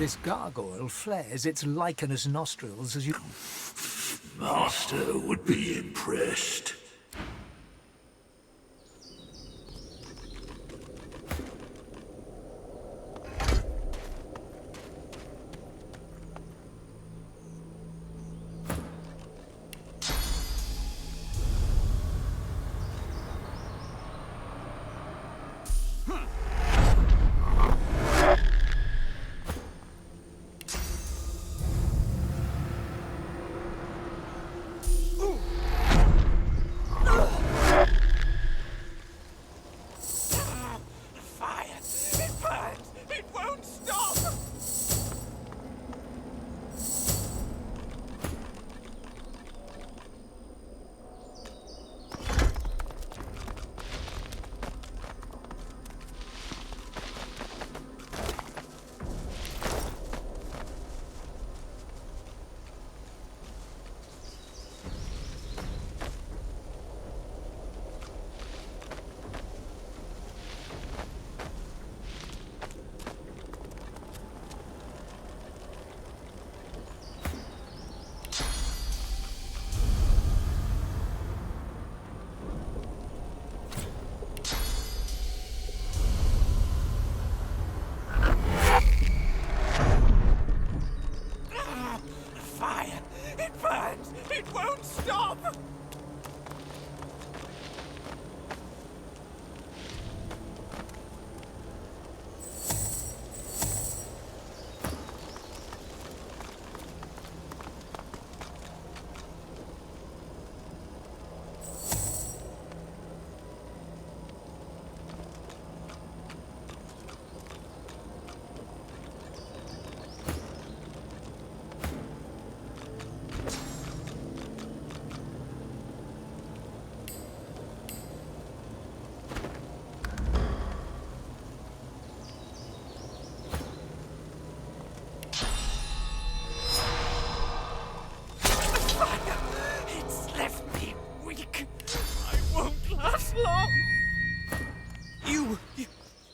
This gargoyle flares its lichenous nostrils as you... Master would be impressed.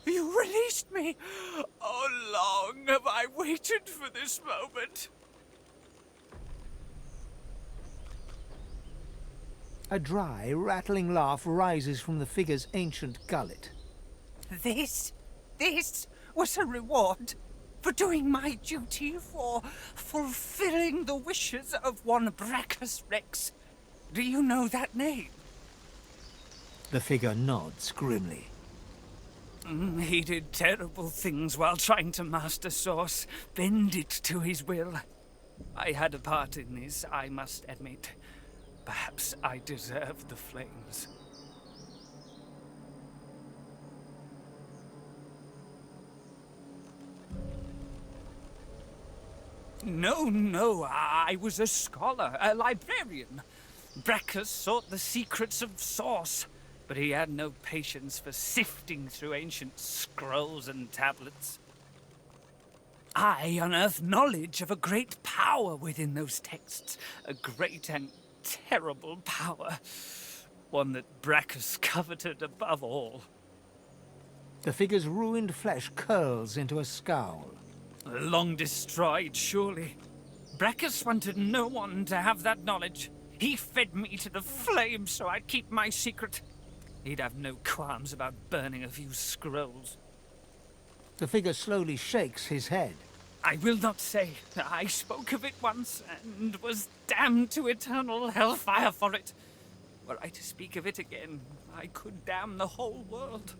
You released me! Oh, long have I waited for this moment. A dry, rattling laugh rises from the figure's ancient gullet. This was a reward for doing my duty, for fulfilling the wishes of one Bracus Rex. Do you know that name? The figure nods grimly. He did terrible things while trying to master Source, bend it to his will. I had a part in this, I must admit. Perhaps I deserve the flames. No, I was a scholar, a librarian. Bracus sought the secrets of Source, but he had no patience for sifting through ancient scrolls and tablets. I unearthed knowledge of a great power within those texts, a great and terrible power, one that Bracus coveted above all. The figure's ruined flesh curls into a scowl. Long destroyed, surely. Bracus wanted no one to have that knowledge. He fed me to the flames so I'd keep my secret. He'd have no qualms about burning a few scrolls. The figure slowly shakes his head. I will not say. I spoke of it once and was damned to eternal hellfire for it. Were I to speak of it again, I could damn the whole world.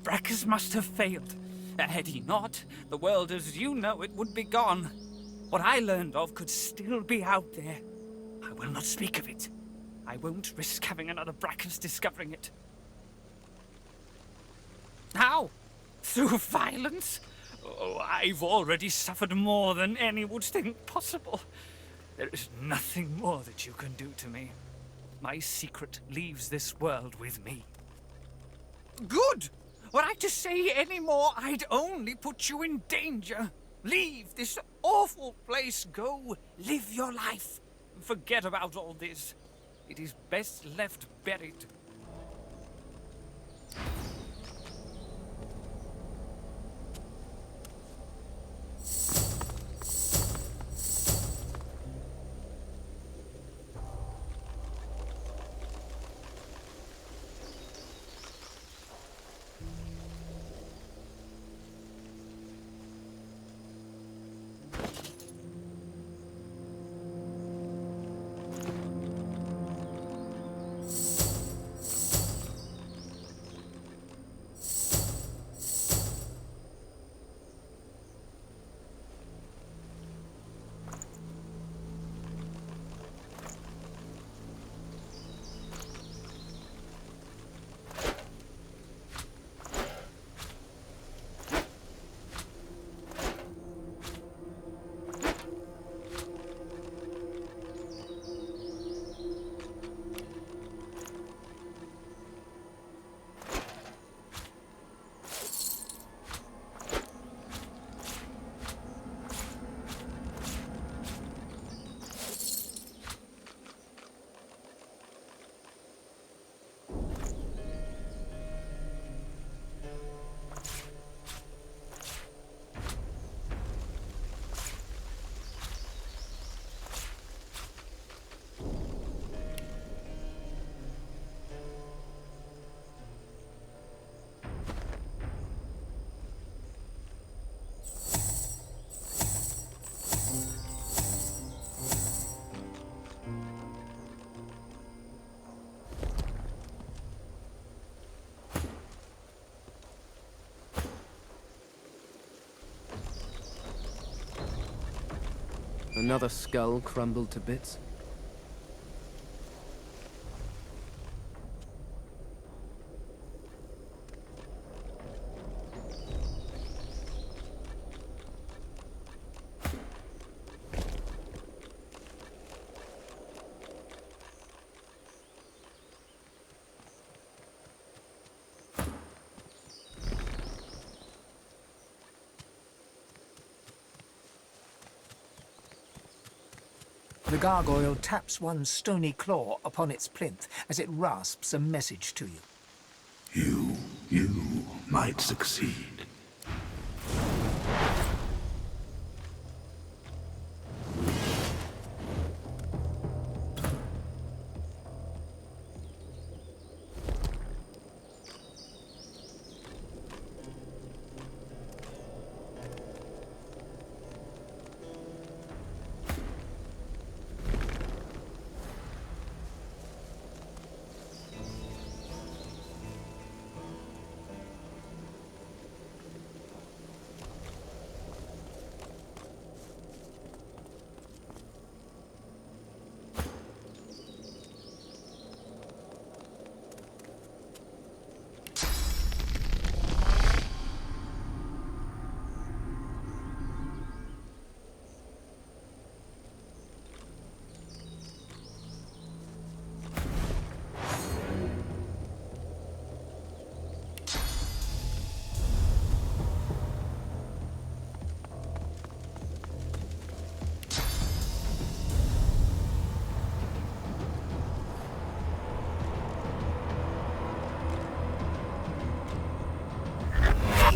Bracus must have failed. Had he not, the world as you know it would be gone. What I learned of could still be out there. I will not speak of it. I won't risk having another Bracus discovering it. How? Through violence? Oh, I've already suffered more than any would think possible. There is nothing more that you can do to me. My secret leaves this world with me. Good! Were I to say any more, I'd only put you in danger. Leave this awful place. Go live your life. Forget about all this. It is best left buried. Another skull crumbled to bits. The gargoyle taps one stony claw upon its plinth as it rasps a message to you. You might succeed.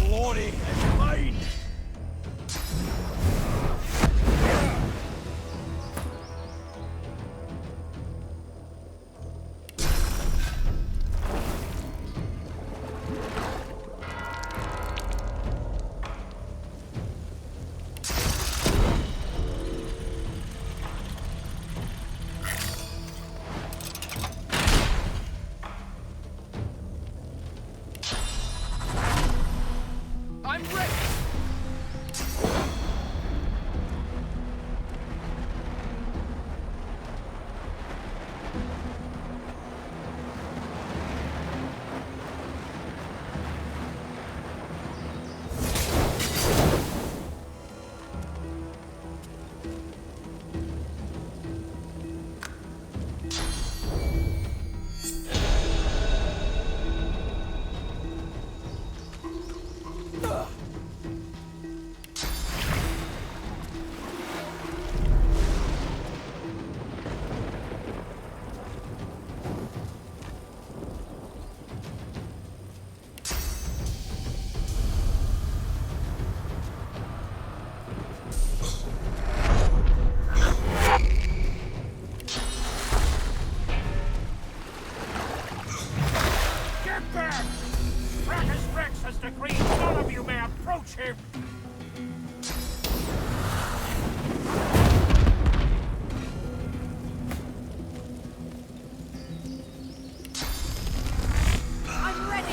Glory is mine! I'm ready! Get back! Bracus Rex has decreed none of you may approach him! I'm ready!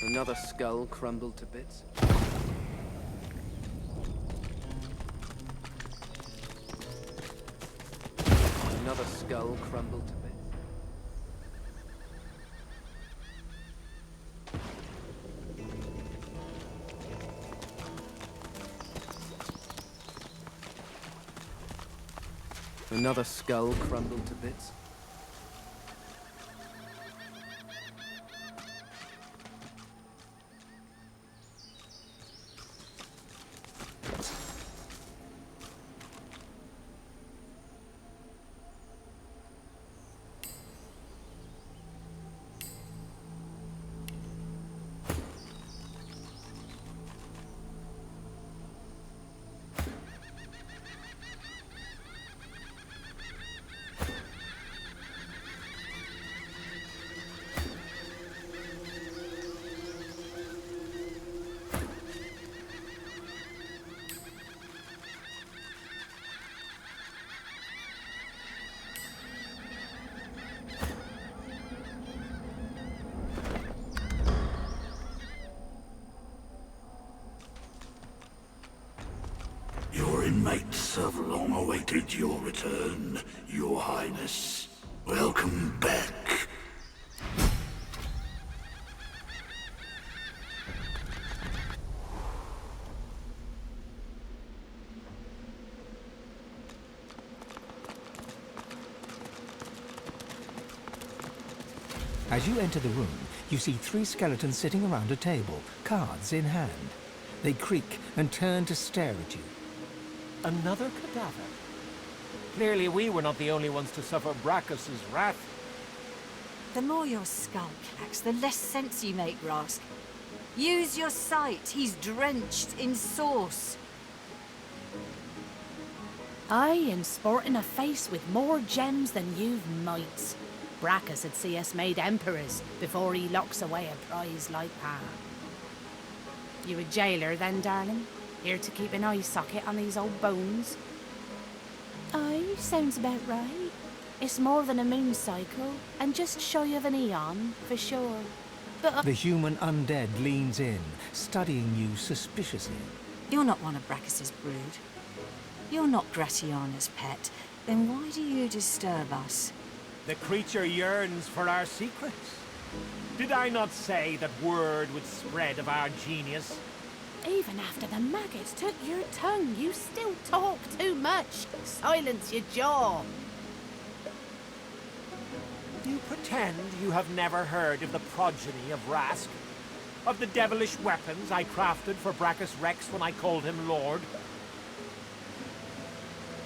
Another skull crumbled to bits. Another skull crumbled to bits. Another skull crumbled to bits. Your inmates have long awaited your return, Your Highness. Welcome back. As you enter the room, you see 3 skeletons sitting around a table, cards in hand. They creak and turn to stare at you. Another cadaver? Clearly we were not the only ones to suffer Bracos' wrath. The more your skull cracks, the less sense you make, Rask. Use your sight. He's drenched in sauce. Aye, and sporting a face with more gems than you've mites. Bracos would see us made emperors before he locks away a prize like that. You a jailer then, darling? Here to keep an eye socket on these old bones? Aye, sounds about right. It's more than a moon cycle, and just shy of an eon, for sure. But The human undead leans in, studying you suspiciously. You're not one of Bracos' brood. You're not Gratiana's pet. Then why do you disturb us? The creature yearns for our secrets. Did I not say that word would spread of our genius? even after the maggots took your tongue, you still talk too much. Silence your jaw. You pretend you have never heard of the progeny of Rask? Of the devilish weapons I crafted for Bracus Rex when I called him Lord?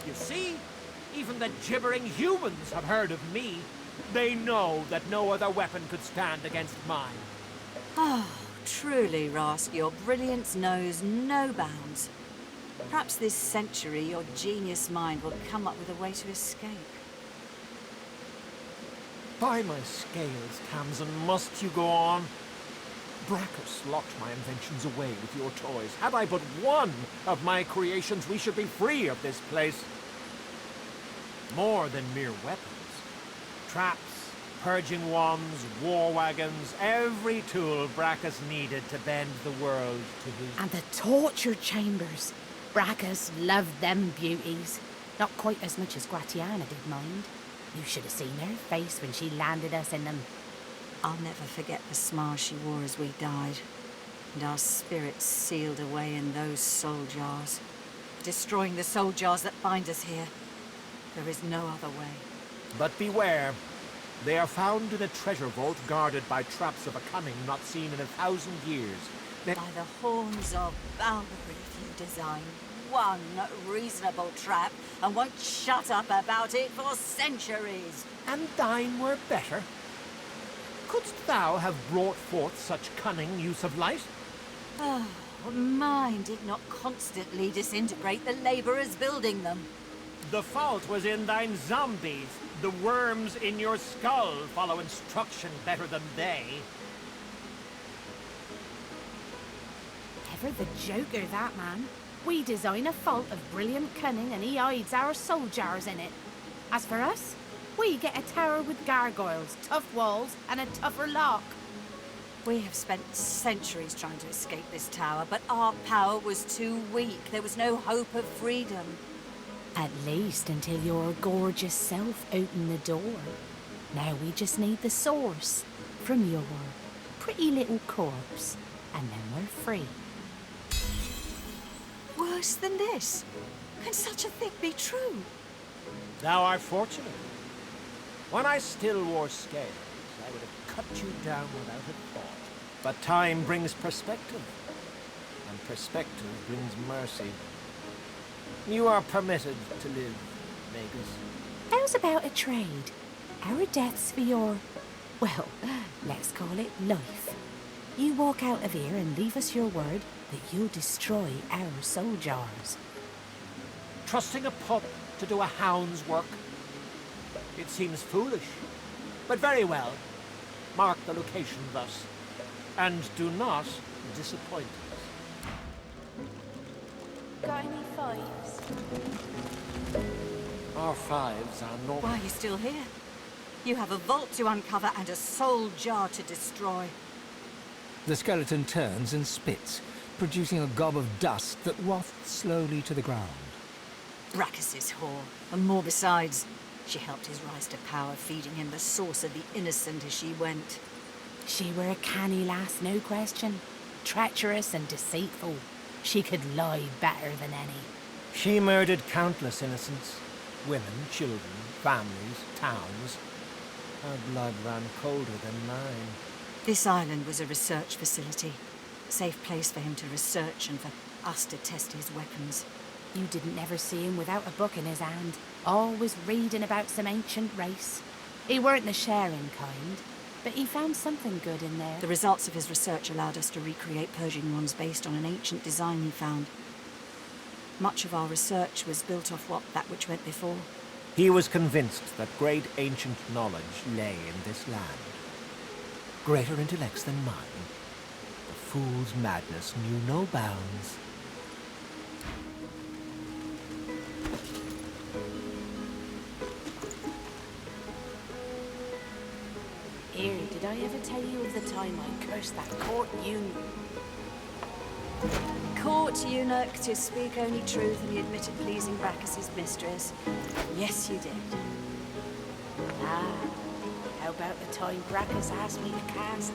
You see? Even the gibbering humans have heard of me. They know that no other weapon could stand against mine. Oh, truly, Rask, your brilliance knows no bounds. Perhaps this century your genius mind will come up with a way to escape. By my scales, Tamsin, must you go on? Bracus locked my inventions away with your toys. Had I but one of my creations, we should be free of this place. More than mere weapons. Traps, purging wands, war wagons, every tool Bracus needed to bend the world to his... And the torture chambers. Bracus loved them beauties. Not quite as much as Gratiana did mind. You should have seen her face when she landed us in them. I'll never forget the smile she wore as we died, and our spirits sealed away in those soul jars, destroying the soul jars that bind us here. There is no other way. But beware. They are found in a treasure vault guarded by traps of a cunning not seen in 1,000 years. By the horns of Valkyrie, if you design one reasonable trap and won't shut up about it for centuries. And thine were better. Couldst thou have brought forth such cunning use of light? Oh, mine did not constantly disintegrate the laborers building them. The fault was in thine zombies. The worms in your skull follow instruction better than they. Ever the joker, that man. We design a fault of brilliant cunning and he hides our soul jars in it. As for us, we get a tower with gargoyles, tough walls, and a tougher lock. We have spent centuries trying to escape this tower, but our power was too weak. There was no hope of freedom. At least until your gorgeous self opened the door. Now we just need the source from your pretty little corpse, and then we're free. Worse than this? Can such a thing be true? Thou art fortunate. When I still wore scales, I would have cut you down without a thought. But time brings perspective, and perspective brings mercy. You are permitted to live, Magus. How's about a trade? Our deaths for your, well, let's call it life. You walk out of here and leave us your word that you'll destroy our soul jars. Trusting a pup to do a hound's work? It seems foolish, but very well. Mark the location thus, and do not disappoint us. Got any fives? Our fives are not... Why are you still here? You have a vault to uncover and a soul jar to destroy. The skeleton turns and spits, producing a gob of dust that wafts slowly to the ground. Brackus's whore, and more besides. She helped his rise to power, feeding him the source of the innocent as she went. She were a canny lass, no question. Treacherous and deceitful. She could lie better than any. She murdered countless innocents. Women, children, families, towns. Her blood ran colder than mine. This island was a research facility. A safe place for him to research and for us to test his weapons. You didn't ever see him without a book in his hand. Always reading about some ancient race. He weren't the sharing kind, but he found something good in there. The results of his research allowed us to recreate Persian ones based on an ancient design he found. Much of our research was built off that which went before. He was convinced that great ancient knowledge lay in this land. Greater intellects than mine. The fool's madness knew no bounds. Here, did I ever tell you of the time I cursed that court eunuch? Court eunuch to speak only truth, and he admitted pleasing Brackus's mistress. Yes, you did. Ah, how about the time Brackus asked me to cast?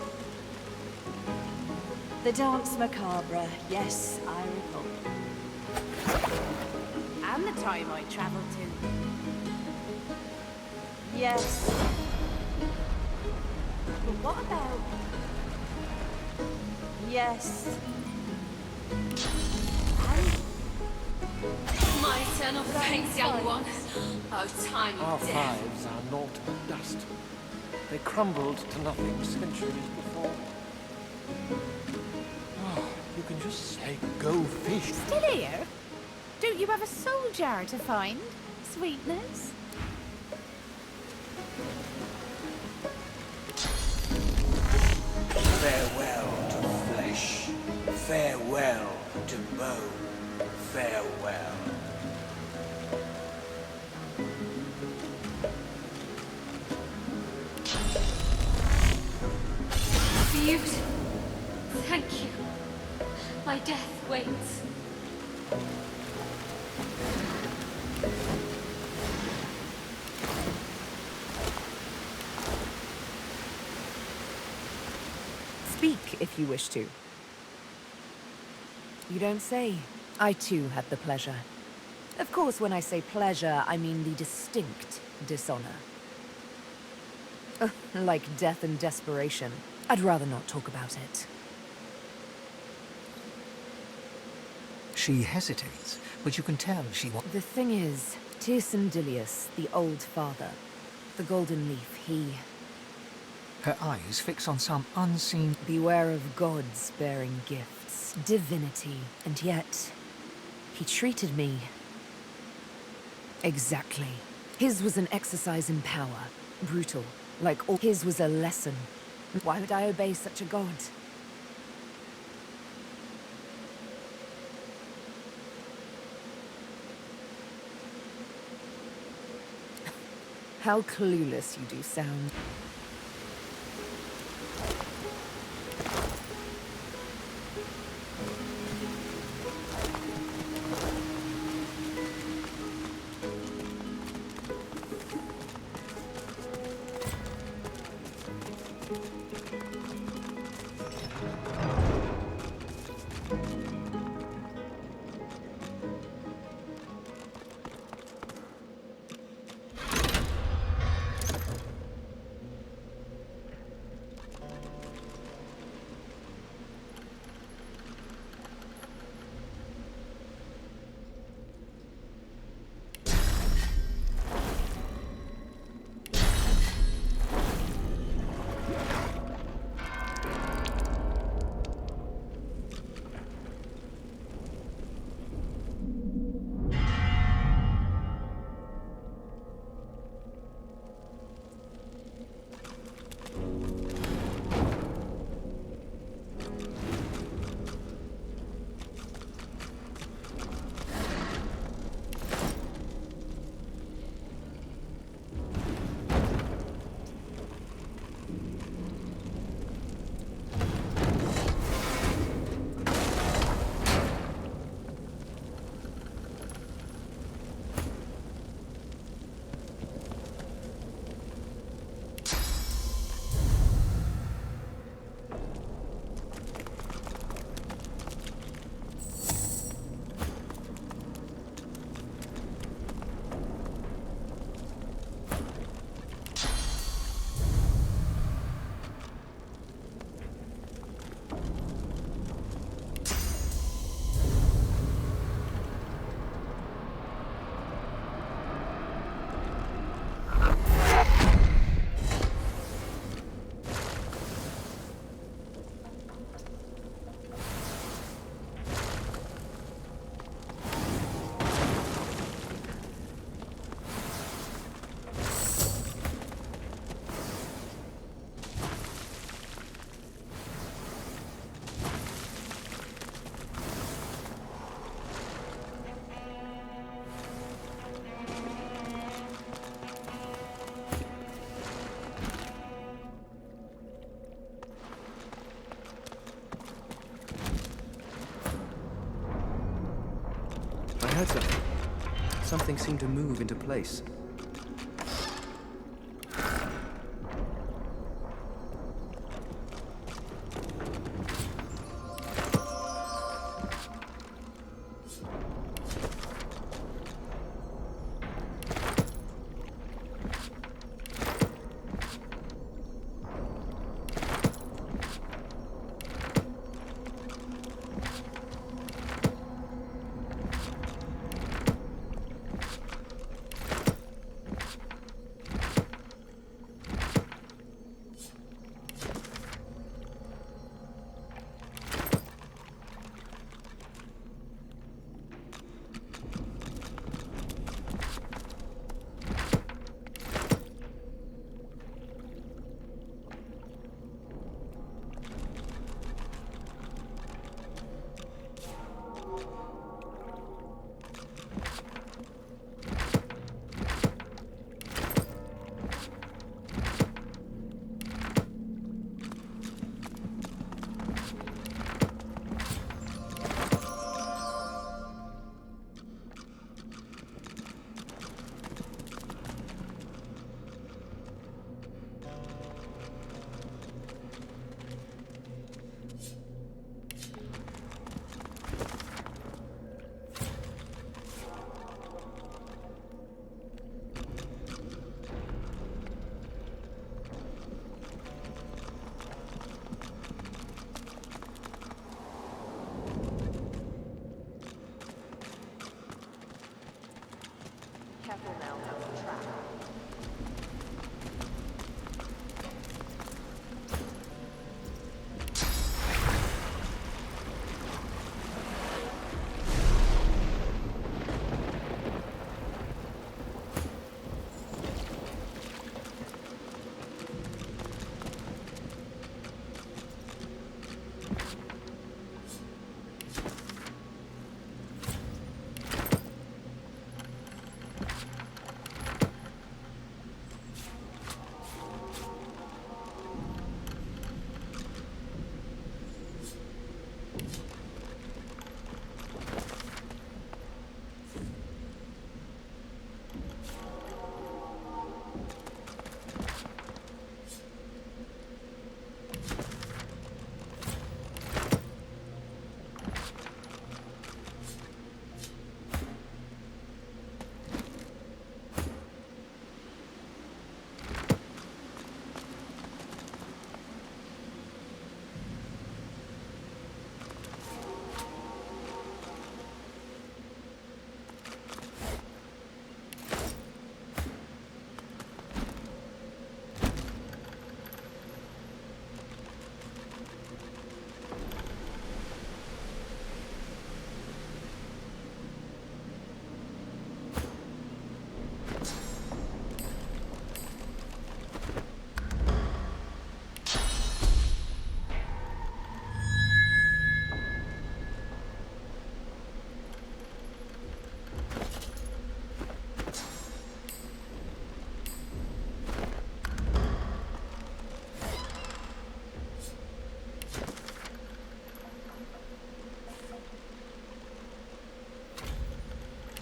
The Dance Macabre. Yes, I recall. And the time I travelled to. Yes. But what about... Yes. My eternal thanks, young one. Oh, tiny Our death. fives are naught but dust. They crumbled to nothing centuries before. Oh, you can just say, go fish. Still here? Don't you have a soul jar to find? Sweetness? Farewell to flesh. Farewell to bone. Farewell. Beauty. Thank you. My death waits. Speak if you wish to. You don't say. I too had the pleasure. Of course, when I say pleasure, I mean the distinct dishonor. Like death and desperation. I'd rather not talk about it. She hesitates, but you can tell she wants... The thing is, Tyrsendilius, the old father, the golden leaf, he... Her eyes fix on some unseen... Beware of gods bearing gifts, divinity, and yet... He treated me... exactly. His was an exercise in power, brutal, like all... His was a lesson. Why would I obey such a god? How clueless you do sound. heard something. Something seemed to move into place. Careful now, that's a trap.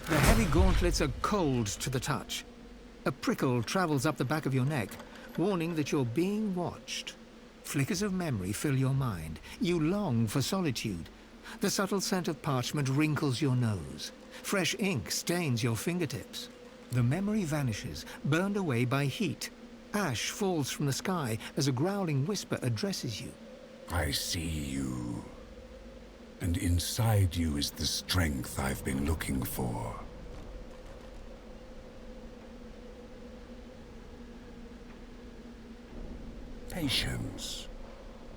The heavy gauntlets are cold to the touch. A prickle travels up the back of your neck, warning that you're being watched. Flickers of memory fill your mind. You long for solitude. The subtle scent of parchment wrinkles your nose. Fresh ink stains your fingertips. The memory vanishes, burned away by heat. Ash falls from the sky as a growling whisper addresses you. I see you. And inside you is the strength I've been looking for. Patience.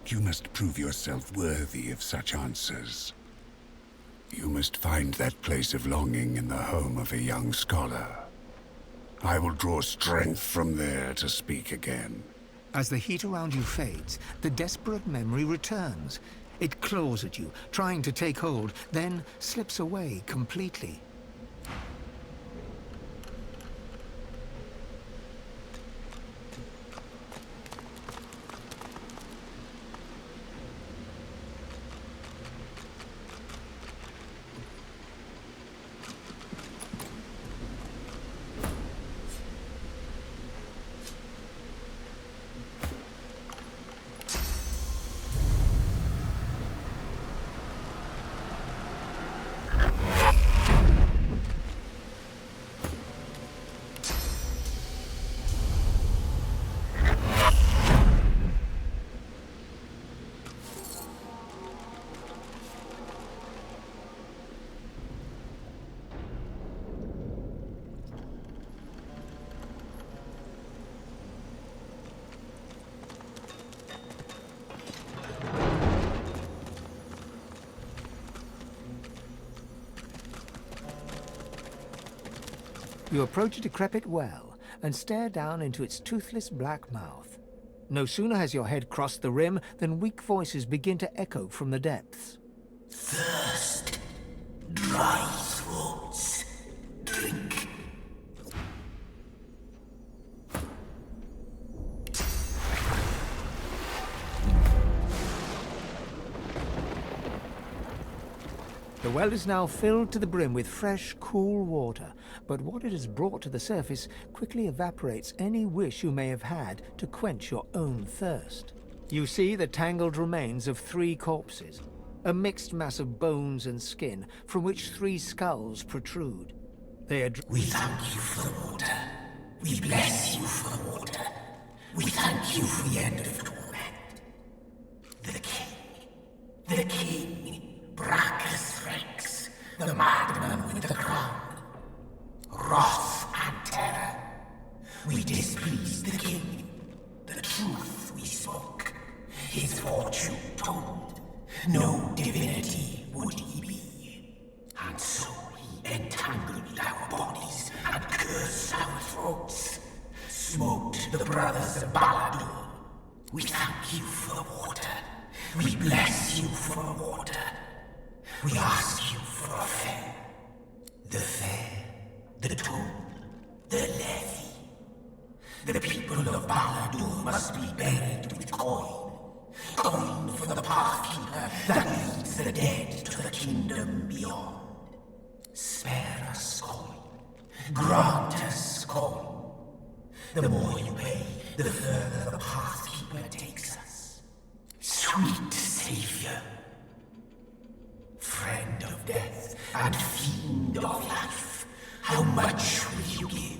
You must prove yourself worthy of such answers. You must find that place of longing in the home of a young scholar. I will draw strength from there to speak again. As the heat around you fades, the desperate memory returns. It claws at you, trying to take hold, then slips away completely. You approach a decrepit well and stare down into its toothless black mouth. No sooner has your head crossed the rim than weak voices begin to echo from the depths. Thirst, dry throats, drink. The well is now filled to the brim with fresh, cool water, but what it has brought to the surface quickly evaporates any wish you may have had to quench your own thirst. You see the tangled remains of 3 corpses, a mixed mass of bones and skin from which 3 skulls protrude. They are... We thank you for the water. We bless you for the water. We thank you for the end of torment. The king, Bracus Rex, the madman with the crown. Wrath and terror. We displeased the king. The truth we spoke. His fortune told. No divinity would he be. And so he entangled our bodies and cursed our throats. Smoked the brothers of Balador. We thank you for the water. We bless you for the water. We ask you for a fare. The fare, the toll, the levy. The people of Balador must be buried with coin. Coin for the pathkeeper that leads the dead to the kingdom beyond. Spare us coin. Grant us coin. The more you pay, the further the pathkeeper takes us. Sweet savior. Friend of death and fiend of life, how much will you give?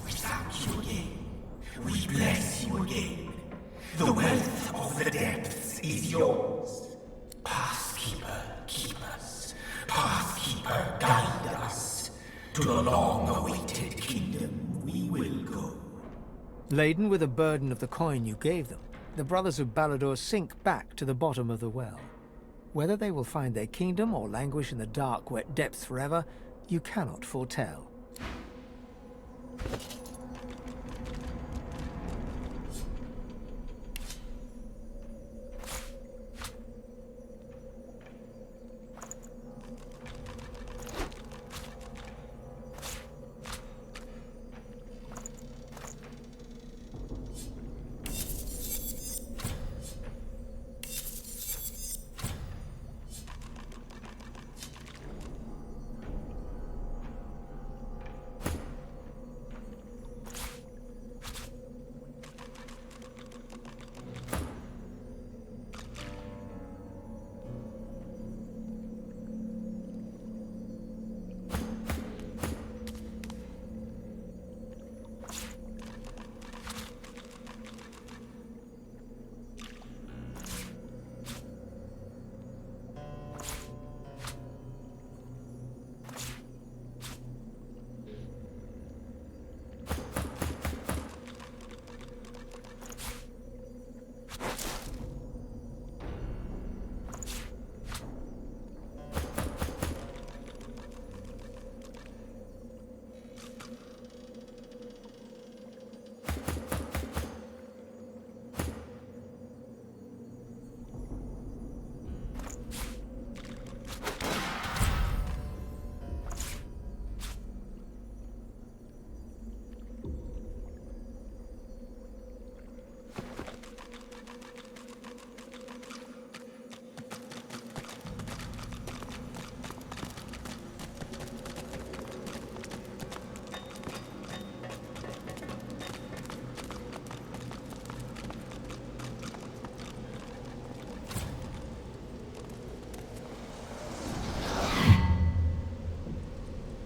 We thank you again. We bless you again. The wealth of the depths is yours. Pathkeeper, keep us. Pathkeeper, guide us. To the long-awaited kingdom we will go. Laden with the burden of the coin you gave them, the brothers of Balador sink back to the bottom of the well. Whether they will find their kingdom or languish in the dark, wet depths forever, you cannot foretell.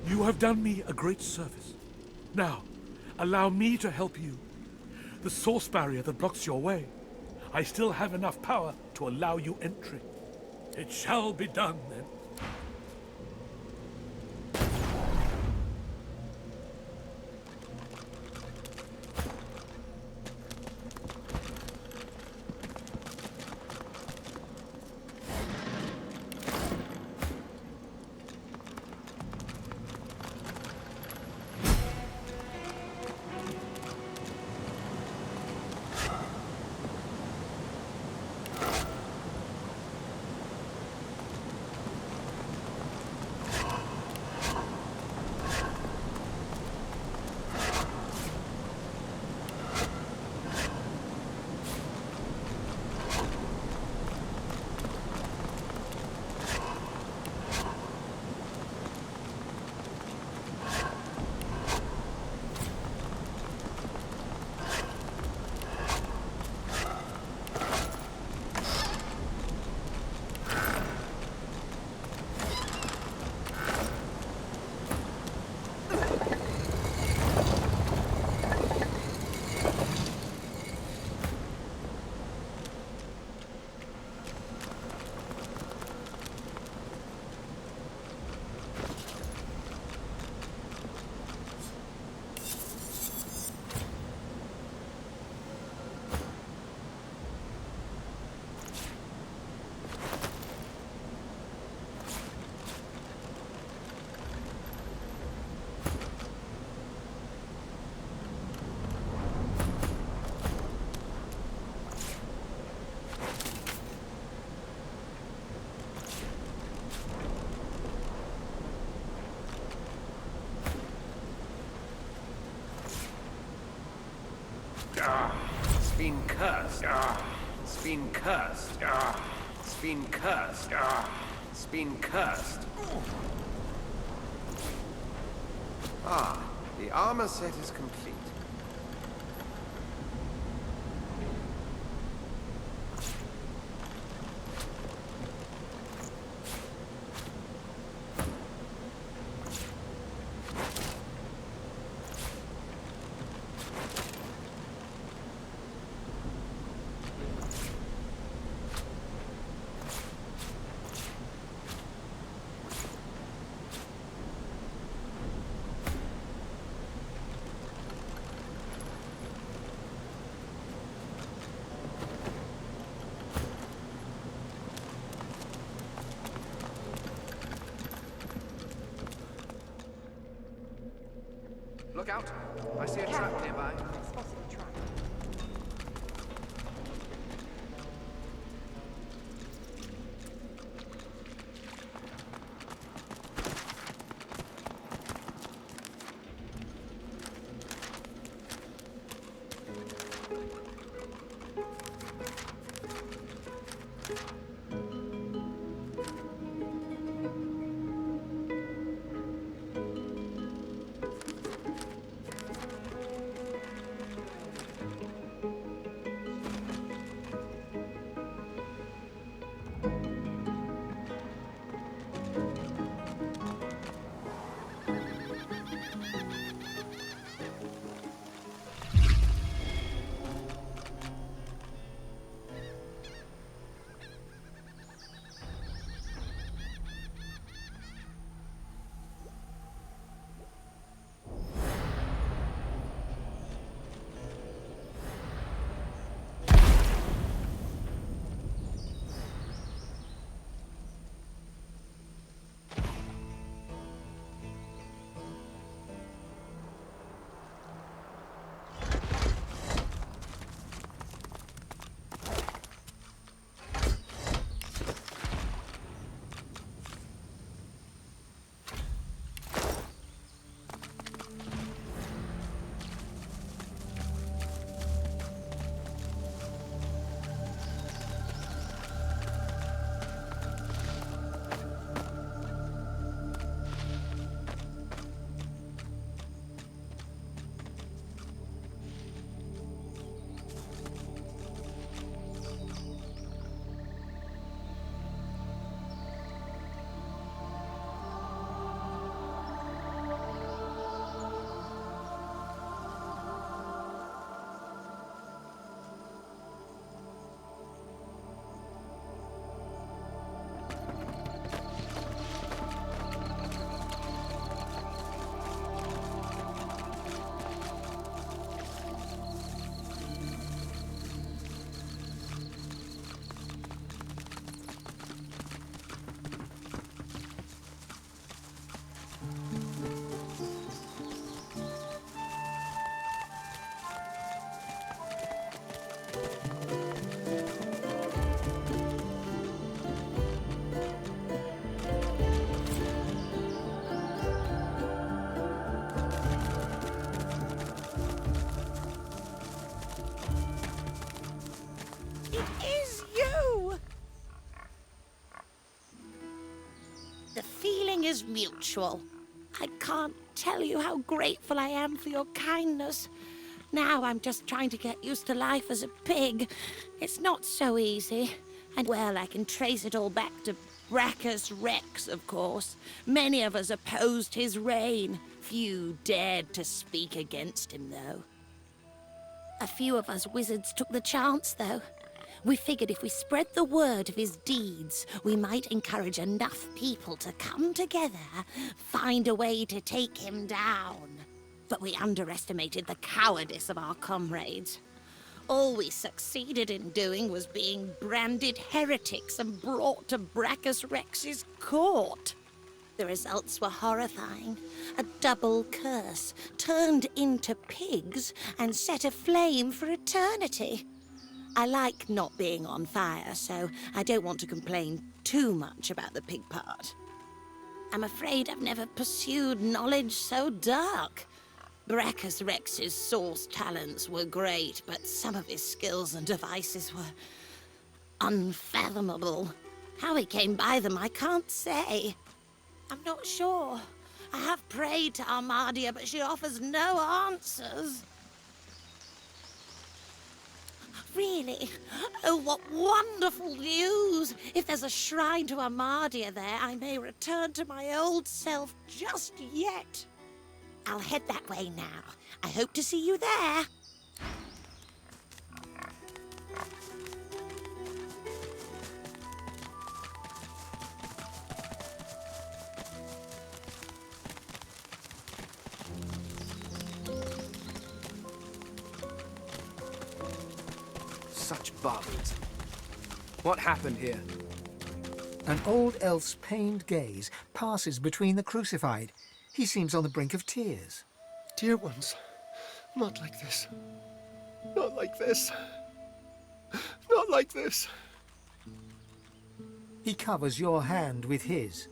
You have done me a great service. Now, allow me to help you. The source barrier that blocks your way. I still have enough power to allow you entry. It shall be done, then. been cursed. It's been cursed. It's been cursed. It's been cursed. Ah, the armor set is complete. Look out! I see a trap nearby. Spotted a trap. Is mutual. I can't tell you how grateful I am for your kindness. Now I'm just trying to get used to life as a pig. It's not so easy. And well, I can trace it all back to Bracus Rex, of course. Many of us opposed his reign. Few dared to speak against him, though. A few of us wizards took the chance, though. We figured if we spread the word of his deeds, we might encourage enough people to come together, find a way to take him down. But we underestimated the cowardice of our comrades. All we succeeded in doing was being branded heretics and brought to Bracus Rex's court. The results were horrifying. A double curse, turned into pigs and set aflame for eternity. I like not being on fire, so I don't want to complain too much about the pig part. I'm afraid I've never pursued knowledge so dark. Brachus Rex's source talents were great, but some of his skills and devices were unfathomable. How he came by them, I can't say. I'm not sure. I have prayed to Armadia, but she offers no answers. Really? Oh, what wonderful news! If there's a shrine to Armadia there, I may return to my old self just yet. I'll head that way now. I hope to see you there. Such barbarism. What happened here? An old elf's pained gaze passes between the crucified. He seems on the brink of tears. Dear ones, not like this. Not like this. Not like this. He covers your hand with his.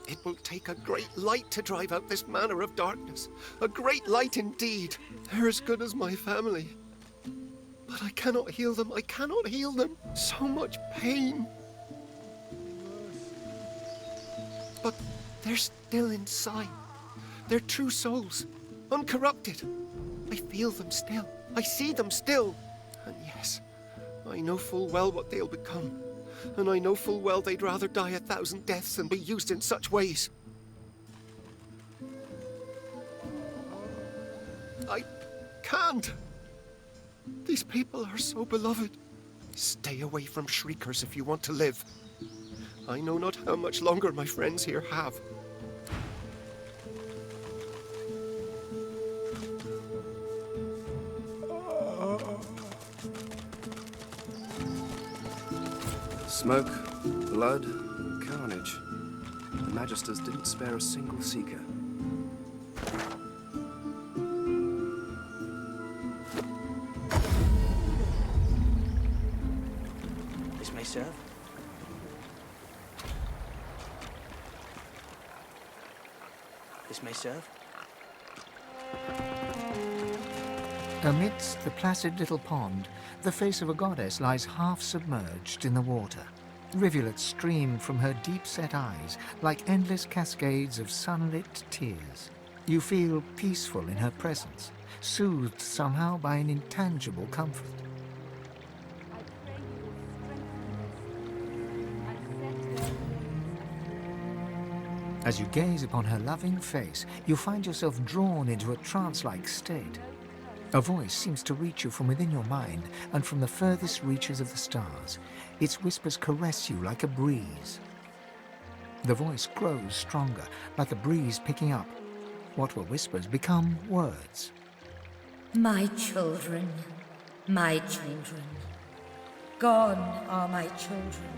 It will take a great light to drive out this manner of darkness. A great light indeed. They're as good as my family. But I cannot heal them. I cannot heal them. So much pain. But they're still inside. They're true souls, uncorrupted. I feel them still. I see them still. And yes, I know full well what they'll become. And I know full well they'd rather die 1,000 deaths than be used in such ways. I can't. These people are so beloved. Stay away from shriekers if you want to live. I know not how much longer my friends here have. Smoke, blood, carnage. The Magisters didn't spare a single seeker. This may serve. This may serve. Amidst the placid little pond, the face of a goddess lies half submerged in the water. Rivulets stream from her deep-set eyes like endless cascades of sunlit tears. You feel peaceful in her presence, soothed somehow by an intangible comfort. As you gaze upon her loving face, you find yourself drawn into a trance-like state. A voice seems to reach you from within your mind and from the furthest reaches of the stars. Its whispers caress you like a breeze. The voice grows stronger, like a breeze picking up. What were whispers become words. My children, my children. Gone are my children.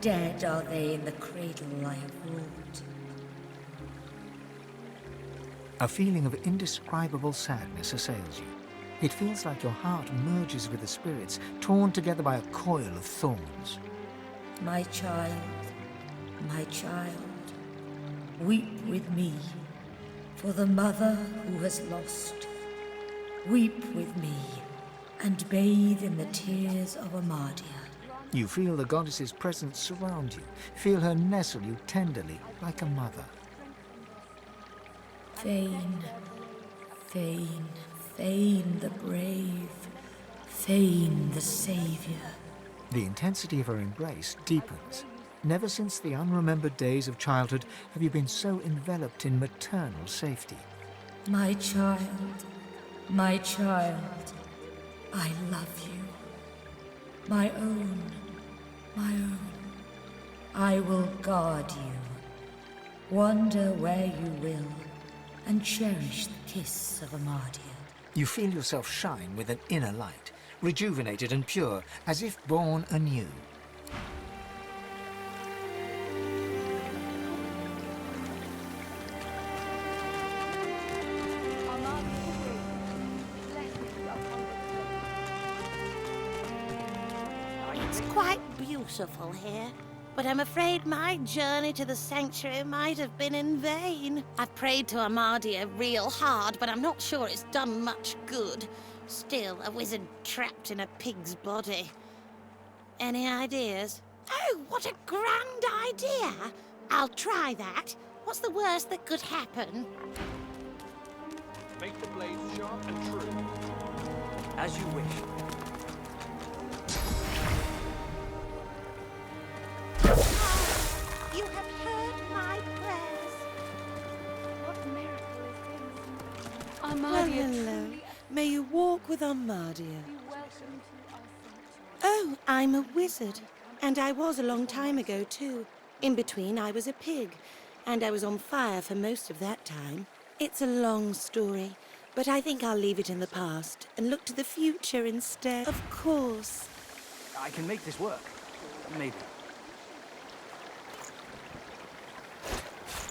Dead are they in the cradle I have ruled. A feeling of indescribable sadness assails you. It feels like your heart merges with the spirits, torn together by a coil of thorns. My child, weep with me for the mother who has lost. Weep with me and bathe in the tears of Armadia. You feel the goddess's presence surround you, feel her nestle you tenderly like a mother. Fain, fain, fain the brave, fain the savior. The intensity of her embrace deepens. Never since the unremembered days of childhood have you been so enveloped in maternal safety. My child, I love you. My own, I will guard you. Wander where you will, and cherish the kiss of Armadia. You feel yourself shine with an inner light, rejuvenated and pure, as if born anew. It's quite beautiful here, but I'm afraid my journey to the sanctuary might have been in vain. I've prayed to Armadia real hard, but I'm not sure it's done much good. Still, a wizard trapped in a pig's body. Any ideas? Oh, what a grand idea! I'll try that. What's the worst that could happen? Make the blades sharp and true. As you wish. You have heard my prayers. What miracle is this? Well, Armadia hello. truly May you walk with Armadia. be welcome to our sanctuary. Oh, I'm a wizard. And I was a long time ago, too. In between, I was a pig. And I was on fire for most of that time. It's a long story, but I think I'll leave it in the past and look to the future instead. Of course. I can make this work. Maybe.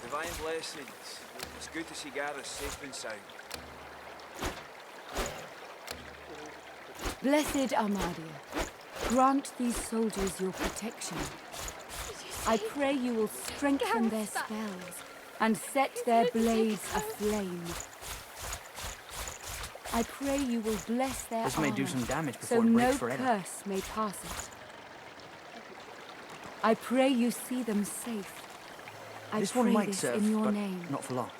Divine blessings. It's good to see Gareth safe and sound. Blessed Armadia, grant these soldiers your protection. I pray you will strengthen their spells and set their blades aflame. I pray you will bless their This may do armor, some damage so before it breaks no forever. curse may pass it. I pray you see them safe. I This pray one might this serve, in your but name. not for long.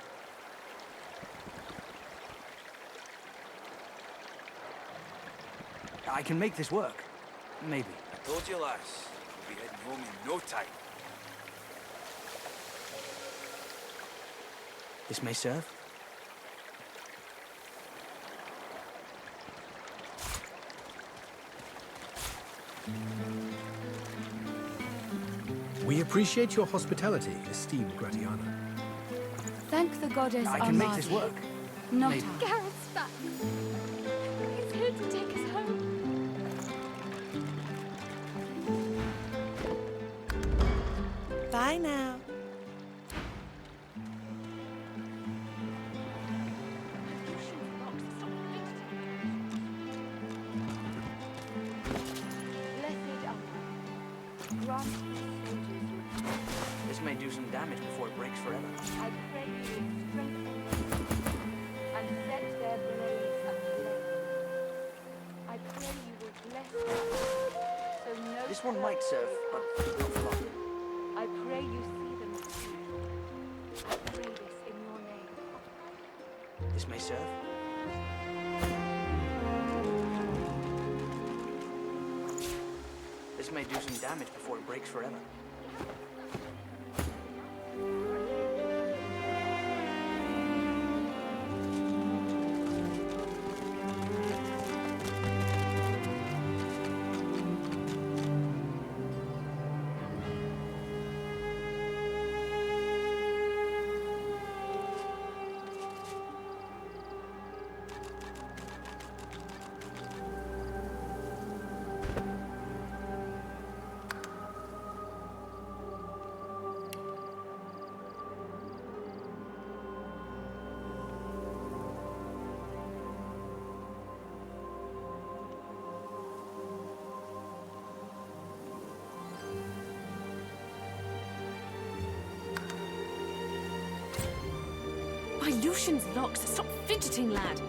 I can make this work. Maybe. I told you, lass. We'll be heading home in no time. This may serve. We appreciate your hospitality, esteemed Gratiana. Thank the goddess I can make this Armadia. work. Not Maybe. Gareth's back. He's here to take us home. Bye now. Blessed Armadia, grant these soldiers your protection. This may do some damage before it breaks forever. I pray you will strengthen them and set their blades aflame. I pray you will bless them, so no This one might serve, but not for long. I pray you see them safe. I pray this in your name. This may serve. This may do some damage before it breaks forever. My Lucian's locked. Stop fidgeting, lad.